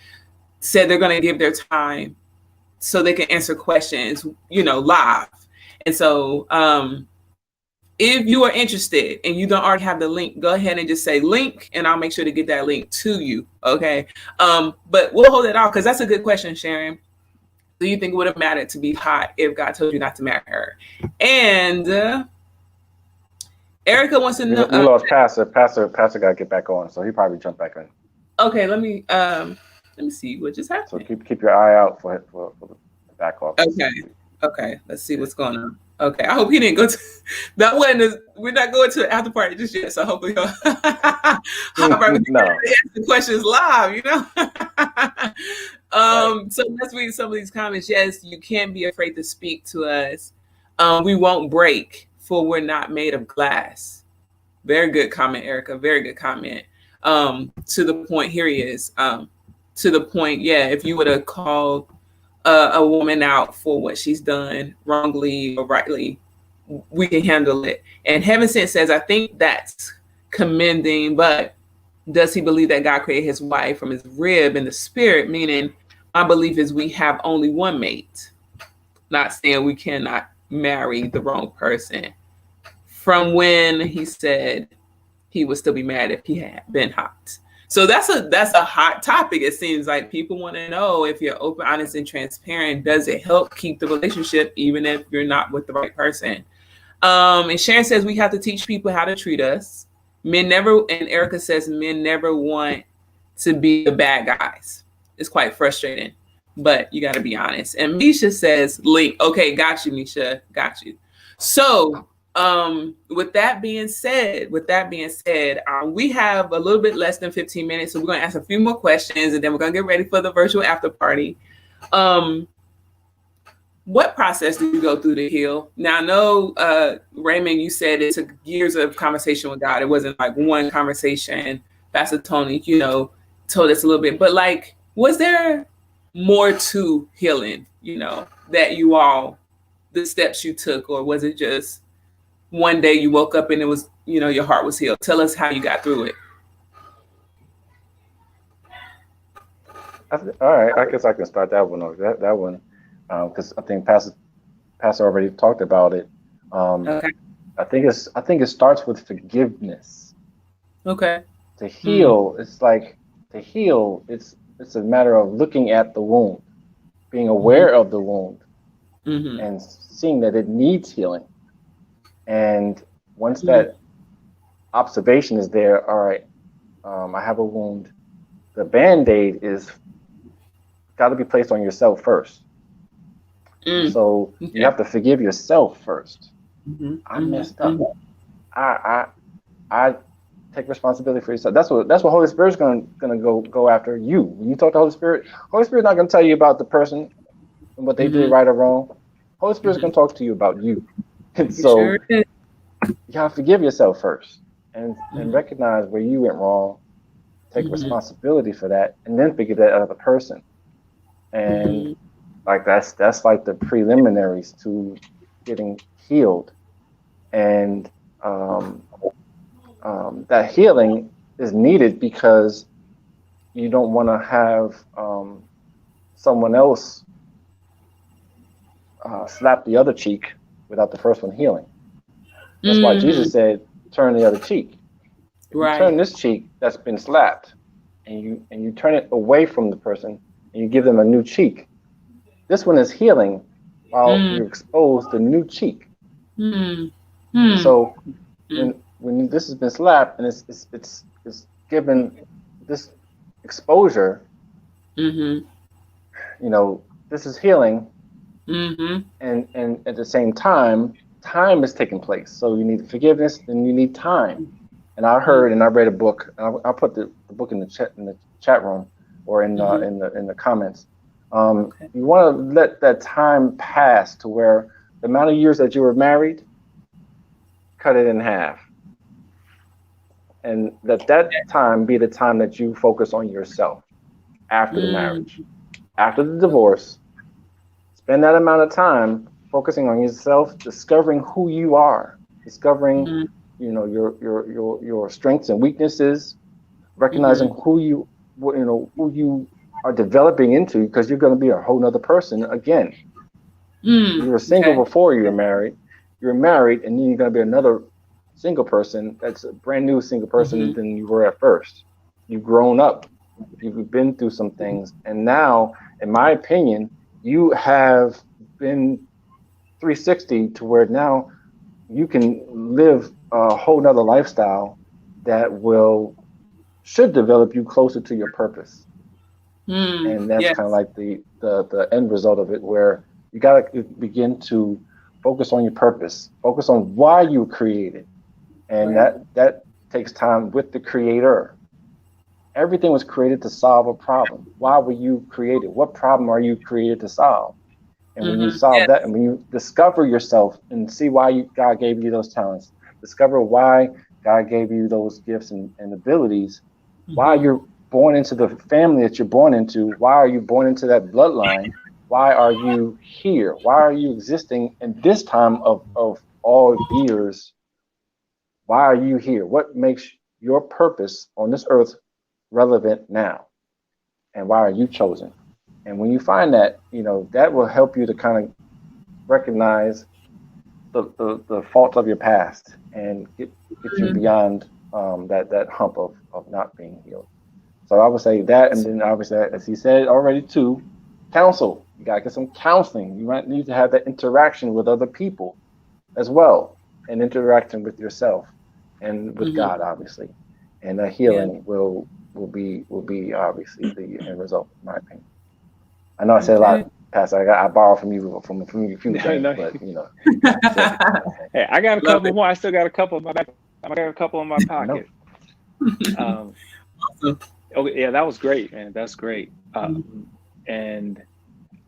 said they're going to give their time so they can answer questions, you know, live. And so if you are interested and you don't already have the link, go ahead and just say link, and I'll make sure to get that link to you. Okay. But we'll hold it off because that's a good question, Sharon. Do you think it would have mattered to be hot if God told you not to marry her? And Erica wants to know.
We lost Pastor. Pastor got to get back on, so he probably jumped back in.
Okay, let me see what just
So
happened.
keep your eye out for the back office.
Okay. Okay, let's see what's going on. Okay, I hope he didn't go to that wasn't. We're not going to the after party just yet, so hopefully he'll. All right, we can
No.
answer questions live, you know.
Right.
So let's read some of these comments. Yes, you can't be afraid to speak to us. We won't break, for we're not made of glass. Very good comment, Erica. Very good comment. To the point, here he is. To the point, yeah. If you would have called a woman out for what she's done wrongly or rightly, we can handle it. And Heaven Sent says, I think that's commending, but does he believe that God created his wife from his rib in the spirit? Meaning, my belief is we have only one mate. Not saying we cannot marry the wrong person. From when he said he would still be mad if he had been hot. So that's a hot topic. It seems like people want to know if you're open, honest, and transparent. Does it help keep the relationship even if you're not with the right person? And Sharon says we have to teach people how to treat us. Men never, and Erica says men never want to be the bad guys. It's quite frustrating, but you got to be honest. And Misha says, "Link, okay, got you, Misha, got you." So with that being said, we have a little bit less than 15 minutes, so we're going to ask a few more questions, and then we're going to get ready for the virtual after party. What process do you go through to heal? Now, I know, Raymond, you said it took years of conversation with God. It wasn't like one conversation. Pastor Tony, told us a little bit, but like, was there more to healing, that the steps you took, or was it just one day you woke up and it was, your heart was healed? Tell us how you got through it.
All right. I guess I can start that one off. That one, because I think Pastor already talked about it.
Okay.
I think it starts with forgiveness.
Okay.
To heal, it's like to heal. It's a matter of looking at the wound, being aware of the wound, and seeing that it needs healing. And once that observation is there, all right, I have a wound. The Band-Aid is got to be placed on yourself first. So you have to forgive yourself first. I messed up. I take responsibility for yourself. That's what Holy Spirit's gonna go after you. When you talk to Holy Spirit's not gonna tell you about the person and what they did right or wrong. Holy Spirit's gonna talk to you about you. And so you gotta forgive yourself first and recognize where you went wrong, take responsibility for that, and then forgive that other person. And like that's like the preliminaries to getting healed. And that healing is needed because you don't want to have someone else slap the other cheek without the first one healing. That's why Jesus said, turn the other cheek. If you turn this cheek that's been slapped and you turn it away from the person and you give them a new cheek, this one is healing while you expose the new cheek. So when this has been slapped and it's given this exposure, this is healing. And at the same time is taking place. So you need forgiveness and you need time. And I heard and I read a book. I'll put the book in the chat room or in the comments. You want to let that time pass to where the amount of years that you were married, cut it in half. And let that time be the time that you focus on yourself after the marriage. After the divorce, spend that amount of time focusing on yourself, discovering who you are, discovering your strengths and weaknesses, recognizing who you are developing into, because you're going to be a whole nother person again. You were single before you were married. You're married, and then you're going to be another single person that's a brand new single person than you were at first. You've grown up. You've been through some things. And now, in my opinion, you have been 360 to where now you can live a whole nother lifestyle that will should develop you closer to your purpose. And that's
Yes.
kind of like the end result of it, where you got to begin to focus on your purpose, focus on why you were created, and
Right.
that takes time with the creator. Everything was created to solve a problem. Why were you created? What problem are you created to solve? And when you solve
Yes.
that, and when you discover yourself and see why God gave you those talents, discover why God gave you those gifts and abilities, why you're born into the family that you're born into, why are you born into that bloodline, why are you here, why are you existing in this time of all years, why are you here, what makes your purpose on this earth relevant now, and why are you chosen? And when you find that, that will help you to kind of recognize the faults of your past and get you beyond that hump of not being healed. So I would say that, and then obviously, as he said already too, counsel. You gotta get some counseling. You might need to have that interaction with other people as well, and interacting with yourself and with God, obviously. And the healing will be obviously the end result, in my opinion. I know I said a lot, Pastor. I borrowed from you from a few things, but
Hey, I got a
Love
couple
it.
more. I still got a couple in my back. I got a couple in my
I know.
pocket. Okay, yeah, that was great, man. That's great. And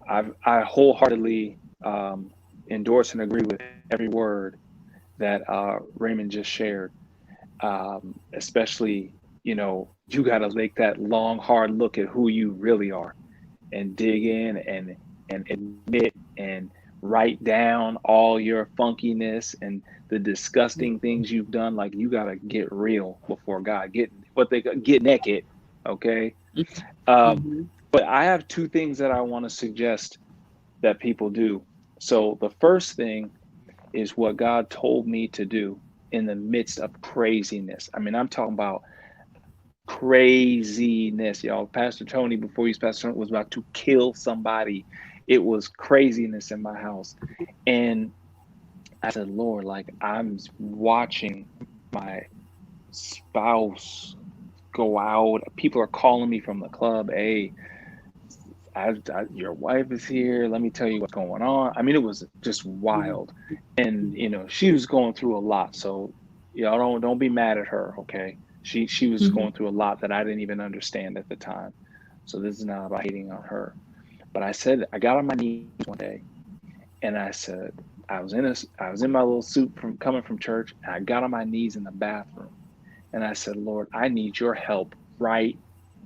I wholeheartely endorse and agree with every word that Raymond just shared. Especially, you got to take that long, hard look at who you really are, and dig in and admit and write down all your funkiness and the disgusting things you've done. Like, you got to get real before God. Get naked, okay? But I have two things that I want to suggest that people do. So the first thing is what God told me to do in the midst of craziness. I mean, I'm talking about craziness, y'all. Pastor Tony, before he was Pastor Tony, was about to kill somebody. It was craziness in my house. And I said, Lord, like, I'm watching my spouse go out. People are calling me from the club. Hey, your wife is here. Let me tell you what's going on. I mean, it was just wild. And, she was going through a lot. So y'all don't be mad at her. Okay. She was going through a lot that I didn't even understand at the time. So this is not about hating on her. But I got on my knees one day, and I said, I was in my little suit coming from church, and I got on my knees in the bathroom, and I said, Lord, I need your help right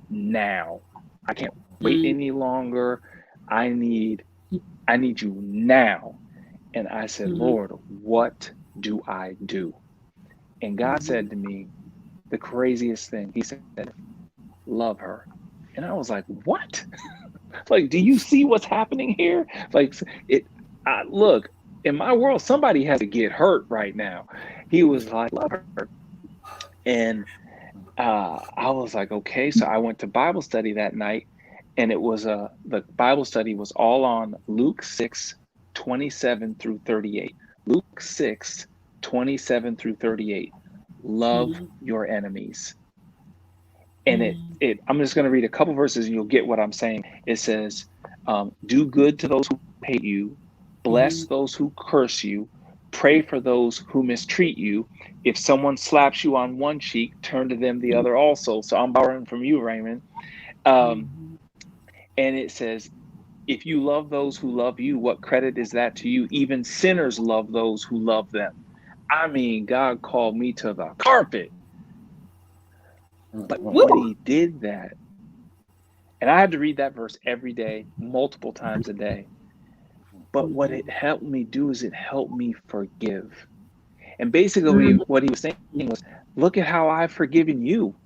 now. I can't wait any longer. I need you now. And I said, Lord, what do I do? And God said to me the craziest thing. He said, love her. And I was like, what? Like, do you see what's happening here? Like, look, in my world, somebody has to get hurt right now. He was like, love her. And I was like, okay. So I went to Bible study that night, and it was the Bible study was all on Luke 6:27 through 38. Luke 6:27 through 38. Love your enemies. And I'm just going to read a couple verses and you'll get what I'm saying. It says, do good to those who hate you, bless those who curse you, pray for those who mistreat you. If someone slaps you on one cheek, turn to them the other also. So I'm borrowing from you, Raymond. And it says, if you love those who love you, what credit is that to you? Even sinners love those who love them. I mean, God called me to the carpet. But when he did that, and I had to read that verse every day, multiple times a day. But what it helped me do is it helped me forgive. And basically what he was saying was, look at how I've forgiven you.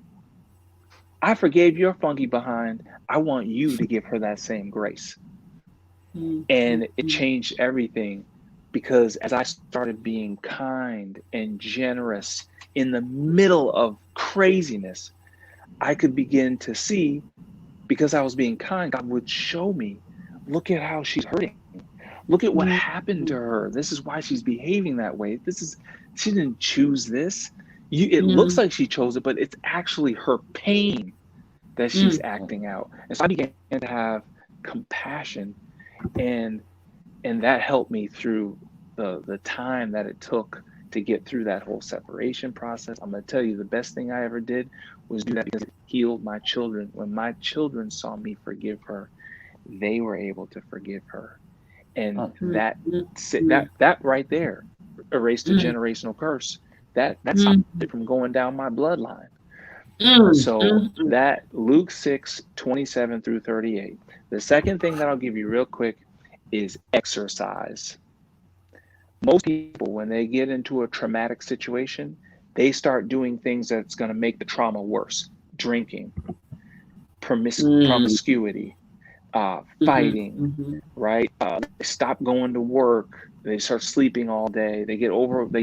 I forgave your funky behind. I want you to give her that same grace. And it changed everything, because as I started being kind and generous in the middle of craziness, I could begin to see, because I was being kind, God would show me, look at how she's hurting. Look at what happened to her. This is why she's behaving that way. She didn't choose this. It looks like she chose it, but it's actually her pain that she's acting out. And so I began to have compassion, and that helped me through the time that it took to get through that whole separation process. I'm going to tell you, the best thing I ever did was do that, because it healed my children. When my children saw me forgive her, they were able to forgive her. And that right there erased a generational curse. That stopped it from going down my bloodline. So that Luke 6:27 through 38. The second thing that I'll give you real quick is exercise. Most people, when they get into a traumatic situation, they start doing things that's going to make the trauma worse. Drinking, promiscuity, fighting, right? They stop going to work. They start sleeping all day. They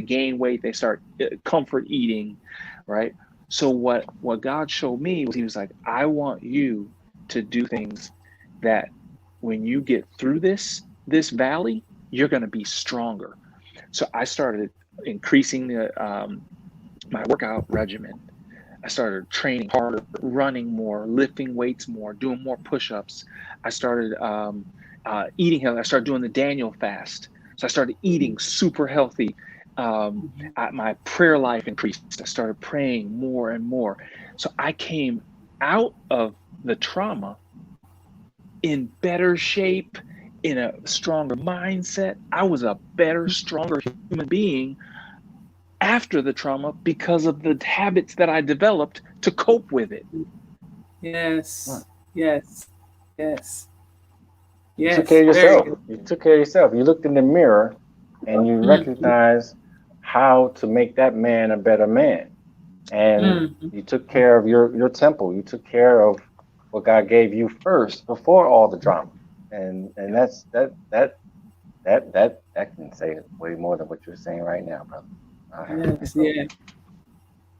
gain weight. They start comfort eating, right? So what God showed me was, he was like, I want you to do things that when you get through this valley, you're going to be stronger. So I started increasing my workout regimen. I started training harder, running more, lifting weights more, doing more push-ups. I started eating healthy. I started doing the Daniel fast. So I started eating super healthy. My prayer life increased. I started praying more and more. So I came out of the trauma in better shape, in a stronger mindset. I was a better, stronger human being after the trauma because of the habits that I developed to cope with it.
Yes. Yes. Yes.
You took care of yourself. You took care of yourself. You looked in the mirror and you recognized how to make that man a better man. And you took care of your temple. You took care of what God gave you first before all the drama. And that can say way more than what you're saying right now, brother.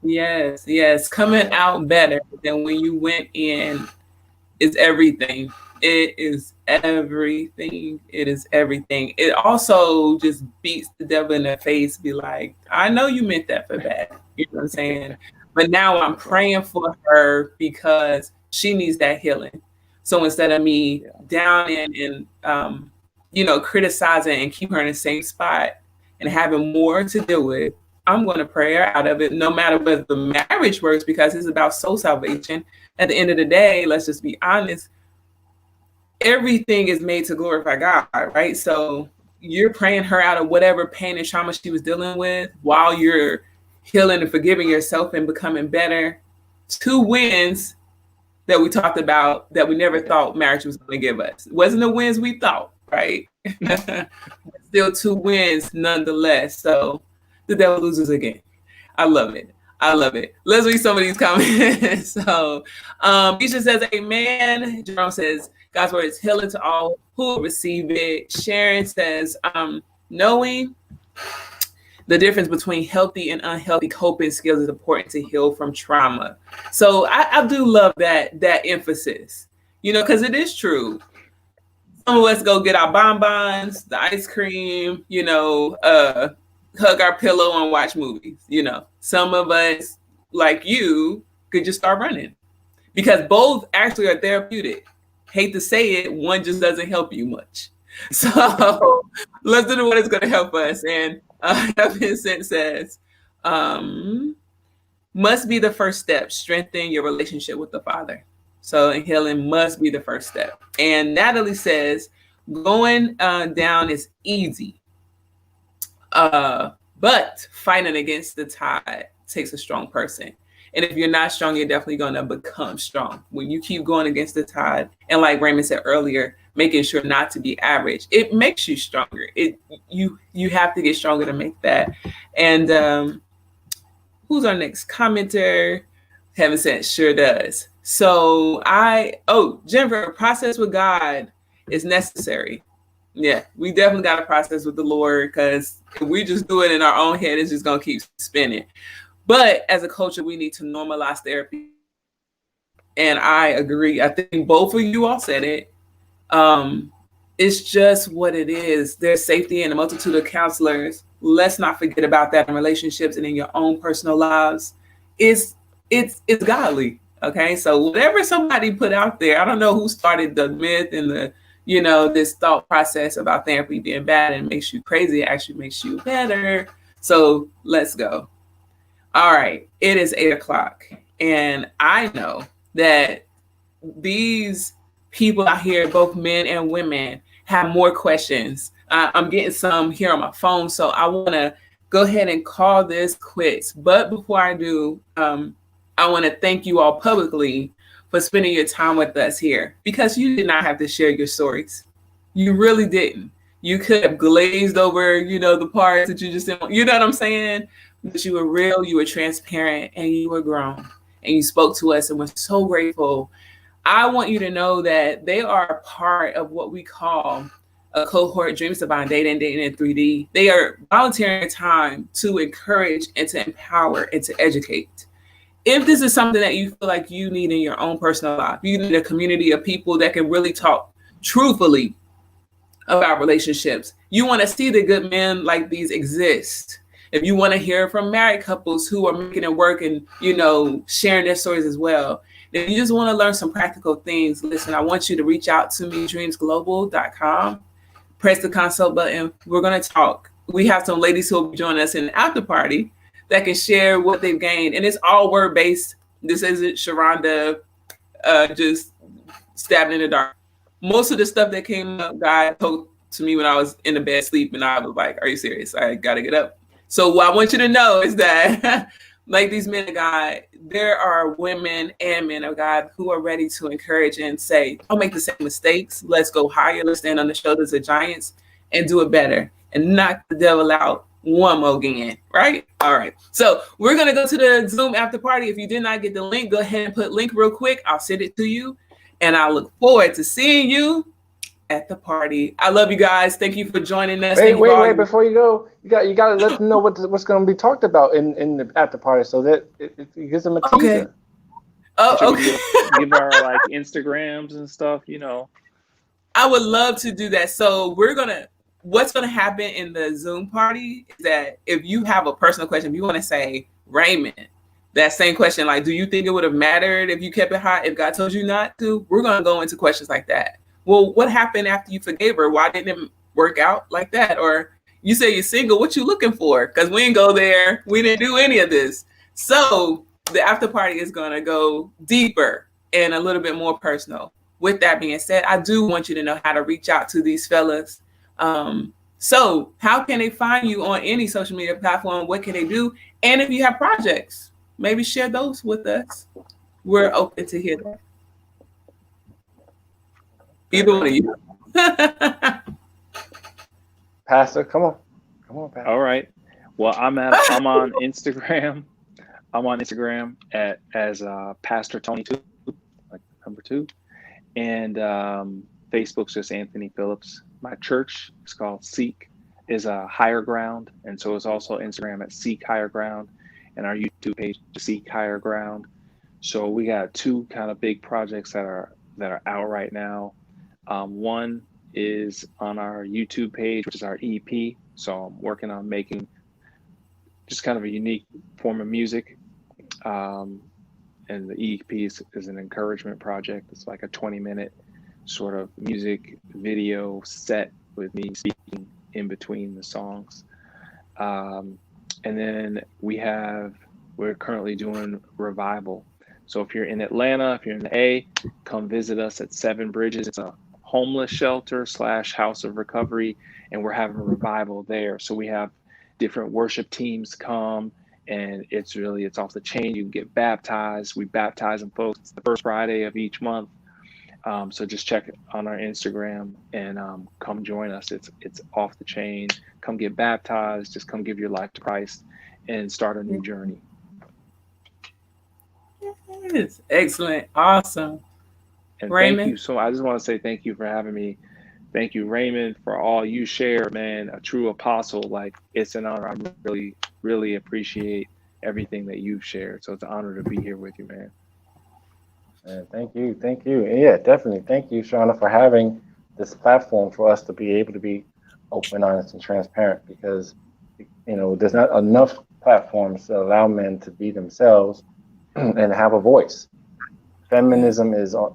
Yes. Coming out better than when you went in is everything. It is everything. It is everything. It also just beats the devil in the face, be like, I know you meant that for bad. You know what I'm saying? But now I'm praying for her because she needs that healing. So instead of me down and criticizing and keep her in the same spot and having more to deal with, I'm going to pray her out of it, no matter whether the marriage works, because it's about soul salvation. At the end of the day, let's just be honest, everything is made to glorify God, right? So you're praying her out of whatever pain and trauma she was dealing with while you're healing and forgiving yourself and becoming better. 2 wins that we talked about that we never thought marriage was going to give us. It wasn't the wins we thought, right? Still 2 wins nonetheless. So the devil loses again. I love it. Let's read some of these comments. So Isha says, amen. Jerome says, God's word is healing to all who will receive it. Sharon says, knowing the difference between healthy and unhealthy coping skills is important to heal from trauma. So I do love that emphasis, because it is true. Some of us go get our bonbons, the ice cream, hug our pillow and watch movies. Some of us, like you, could just start running, because both actually are therapeutic. Hate to say it, one just doesn't help you much. So let's do the one that's going to help us. And Vincent says, must be the first step. Strengthen your relationship with the Father. So healing must be the first step. And Natalie says, going down is easy. But fighting against the tide takes a strong person. And if you're not strong, you're definitely going to become strong. When you keep going against the tide, and like Raymond said earlier, making sure not to be average, it makes you stronger. You have to get stronger to make that. And who's our next commenter? Heaven sent sure does. So Jennifer, process with God is necessary. Yeah, we definitely got to process with the Lord, because if we just do it in our own head, it's just going to keep spinning. But as a culture, we need to normalize therapy. And I agree. I think both of you all said it. It's just what it is. There's safety in a multitude of counselors. let's not forget about that in relationships and in your own personal lives. It's godly. Okay, so whatever somebody put out there, I don't know who started the myth and the this thought process about therapy being bad and makes you crazy. It actually makes you better. So let's go. All right, it is 8 o'clock, and I know that these people out here, both men and women, have more questions. I'm getting some here on my phone, so I want to go ahead and call this quits. But before I do, I want to thank you all publicly for spending your time with us here, because you did not have to share your stories. You really didn't. You could have glazed over, the parts that you just didn't, you know what I'm saying? But you were real, you were transparent, and you were grown. And you spoke to us, and we're so grateful. I want you to know that they are a part of what we call a cohort, Dreams Divine Dating in 3D. They are volunteering time to encourage and to empower and to educate. If this is something that you feel like you need in your own personal life, you need a community of people that can really talk truthfully about relationships. You want to see the good men like these exist. If you want to hear from married couples who are making it work and, sharing their stories as well. If you just want to learn some practical things, listen, I want you to reach out to me, dreamsglobal.com. Press the consult button. We're going to talk. We have some ladies who will be joining us in the after party that can share what they've gained. And it's all word-based. This isn't Sharonda just stabbing in the dark. Most of the stuff that came up, God told to me when I was in the bed sleeping, I was like, are you serious? I got to get up. So what I want you to know is that like these men of God, there are women and men of God who are ready to encourage and say, don't make the same mistakes. Let's go higher. Let's stand on the shoulders of giants and do it better and knock the devil out one more again, right? All right. So we're going to go to the Zoom after party. If you did not get the link, go ahead and put link real quick. I'll send it to you. And I look forward to seeing you at the party. I love you guys. Thank you for joining us.
Wait, before you go, you got to let them know what's going to be talked about in the at the party, so that it gives them a teaser.
Okay. Oh, okay.
Give our like Instagrams and stuff,
I would love to do that. So what's gonna happen in the Zoom party is that if you have a personal question, if you want to say, Raymond, that same question, like, do you think it would have mattered if you kept it hot if God told you not to? We're gonna go into questions like that. Well, what happened after you forgave her? Why didn't it work out like that? Or you say you're single, what you looking for? Because we didn't go there. We didn't do any of this. So the after party is going to go deeper and a little bit more personal. With that being said, I do want you to know how to reach out to these fellas. So how can they find you on any social media platform? What can they do? And if you have projects, maybe share those with us. We're open to hear that. Either one of you.
Pastor, come on, Pastor.
All right. Well, I'm on Instagram. I'm on Instagram as Pastor Tony 2, like number 2, and Facebook's just Anthony Phillips. My church is called Seek, is a Higher Ground, and so it's also Instagram at Seek Higher Ground, and our YouTube page Seek Higher Ground. So we got 2 kind of big projects that are out right now. One is on our YouTube page, which is our EP. So I'm working on making just kind of a unique form of music. And the EP is an encouragement project. It's like a 20-minute sort of music video set with me speaking in between the songs. And then we're currently doing Revival. So if you're in Atlanta, if you're in the A, come visit us at Seven Bridges. It's a homeless shelter / house of recovery, and we're having a revival there. So we have different worship teams come, and it's off the chain. You can get baptized. We baptize them folks. It's the first Friday of each month. So just check it on our Instagram and come join us. It's off the chain. Come get baptized. Just come give your life to Christ and start a new journey.
Yes. Excellent. Awesome.
And
Raymond?
Thank you. So I just want to say thank you for having me. Thank you, Raymond, for all you share, man. A true apostle. Like, it's an honor. I really, really appreciate everything that you've shared. So it's an honor to be here with you, man.
Thank you. And yeah, definitely. Thank you, Shauna, for having this platform for us to be able to be open, honest, and transparent. Because there's not enough platforms to allow men to be themselves and have a voice. Feminism is a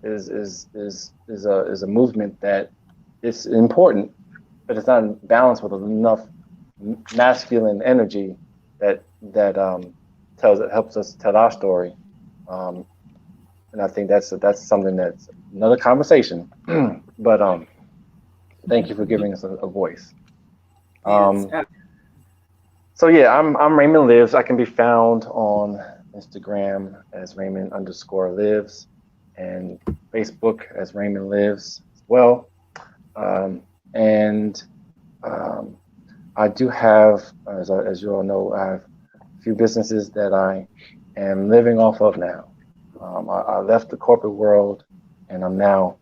movement that is important, but it's not balanced with enough masculine energy that helps us tell our story. And I think that's something that's another conversation. But thank you for giving us a voice.
Yes.
So yeah, I'm Raymond Lives. I can be found on Instagram as Raymond_lives and Facebook as Raymond Lives as well. And I do have, as you all know, I have a few businesses that I am living off of now. I left the corporate world and I'm now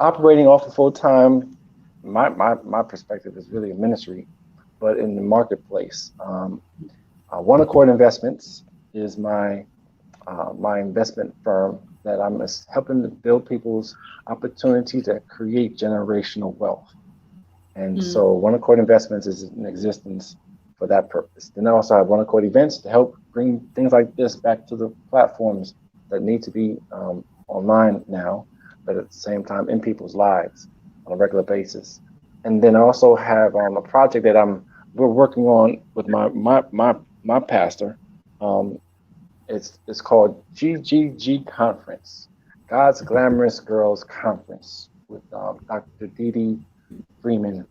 operating off of full time. My perspective is really a ministry, but in the marketplace. One Accord Investments is my investment firm that I'm helping to build people's opportunity to create generational wealth. And so One Accord Investments is in existence for that purpose. Then I also have One Accord Events to help bring things like this back to the platforms that need to be online now, but at the same time in people's lives on a regular basis. And then I also have a project that we're working on with my pastor. It's called GGG Conference, God's Glamorous Girls Conference, with Dr. Dee Freeman,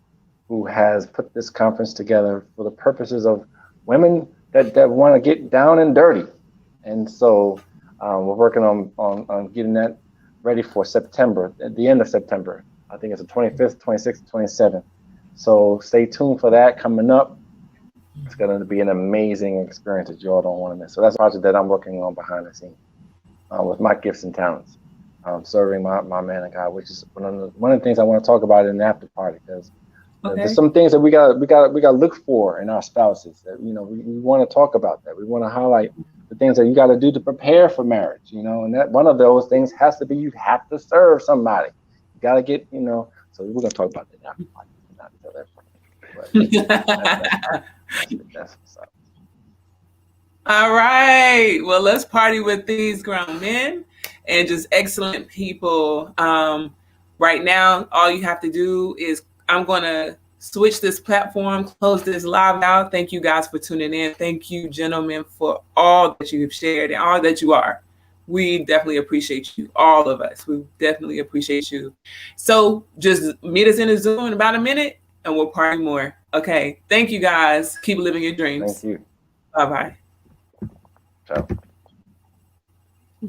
who has put this conference together for the purposes of women that want to get down and dirty. And so we're working on getting that ready for September, at the end of September. I think it's the 25th, 26th, 27th. So stay tuned for that coming up. It's going to be an amazing experience that you all don't want to miss. So that's a project that I'm working on behind the scenes with my gifts and talents, serving my man of God, which is one of the things I want to talk about in the after party, because there's some things that we got to look for in our spouses. That we want to talk about that. We want to highlight the things that you got to do to prepare for marriage. And that one of those things has to be you have to serve somebody. You got to get So we're going to talk about that in the after party. Not tell everybody. That's what's up.
All right. Well, let's party with these grown men and just excellent people. Right now, all you have to do is I'm going to switch this platform, close this live out. Thank you guys for tuning in. Thank you, gentlemen, for all that you've shared and all that you are. We definitely appreciate you, all of us. We definitely appreciate you. So just meet us in a Zoom in about a minute and we'll party more. Okay. Thank you guys. Keep living your dreams.
Thank you.
Bye-bye.
Ciao.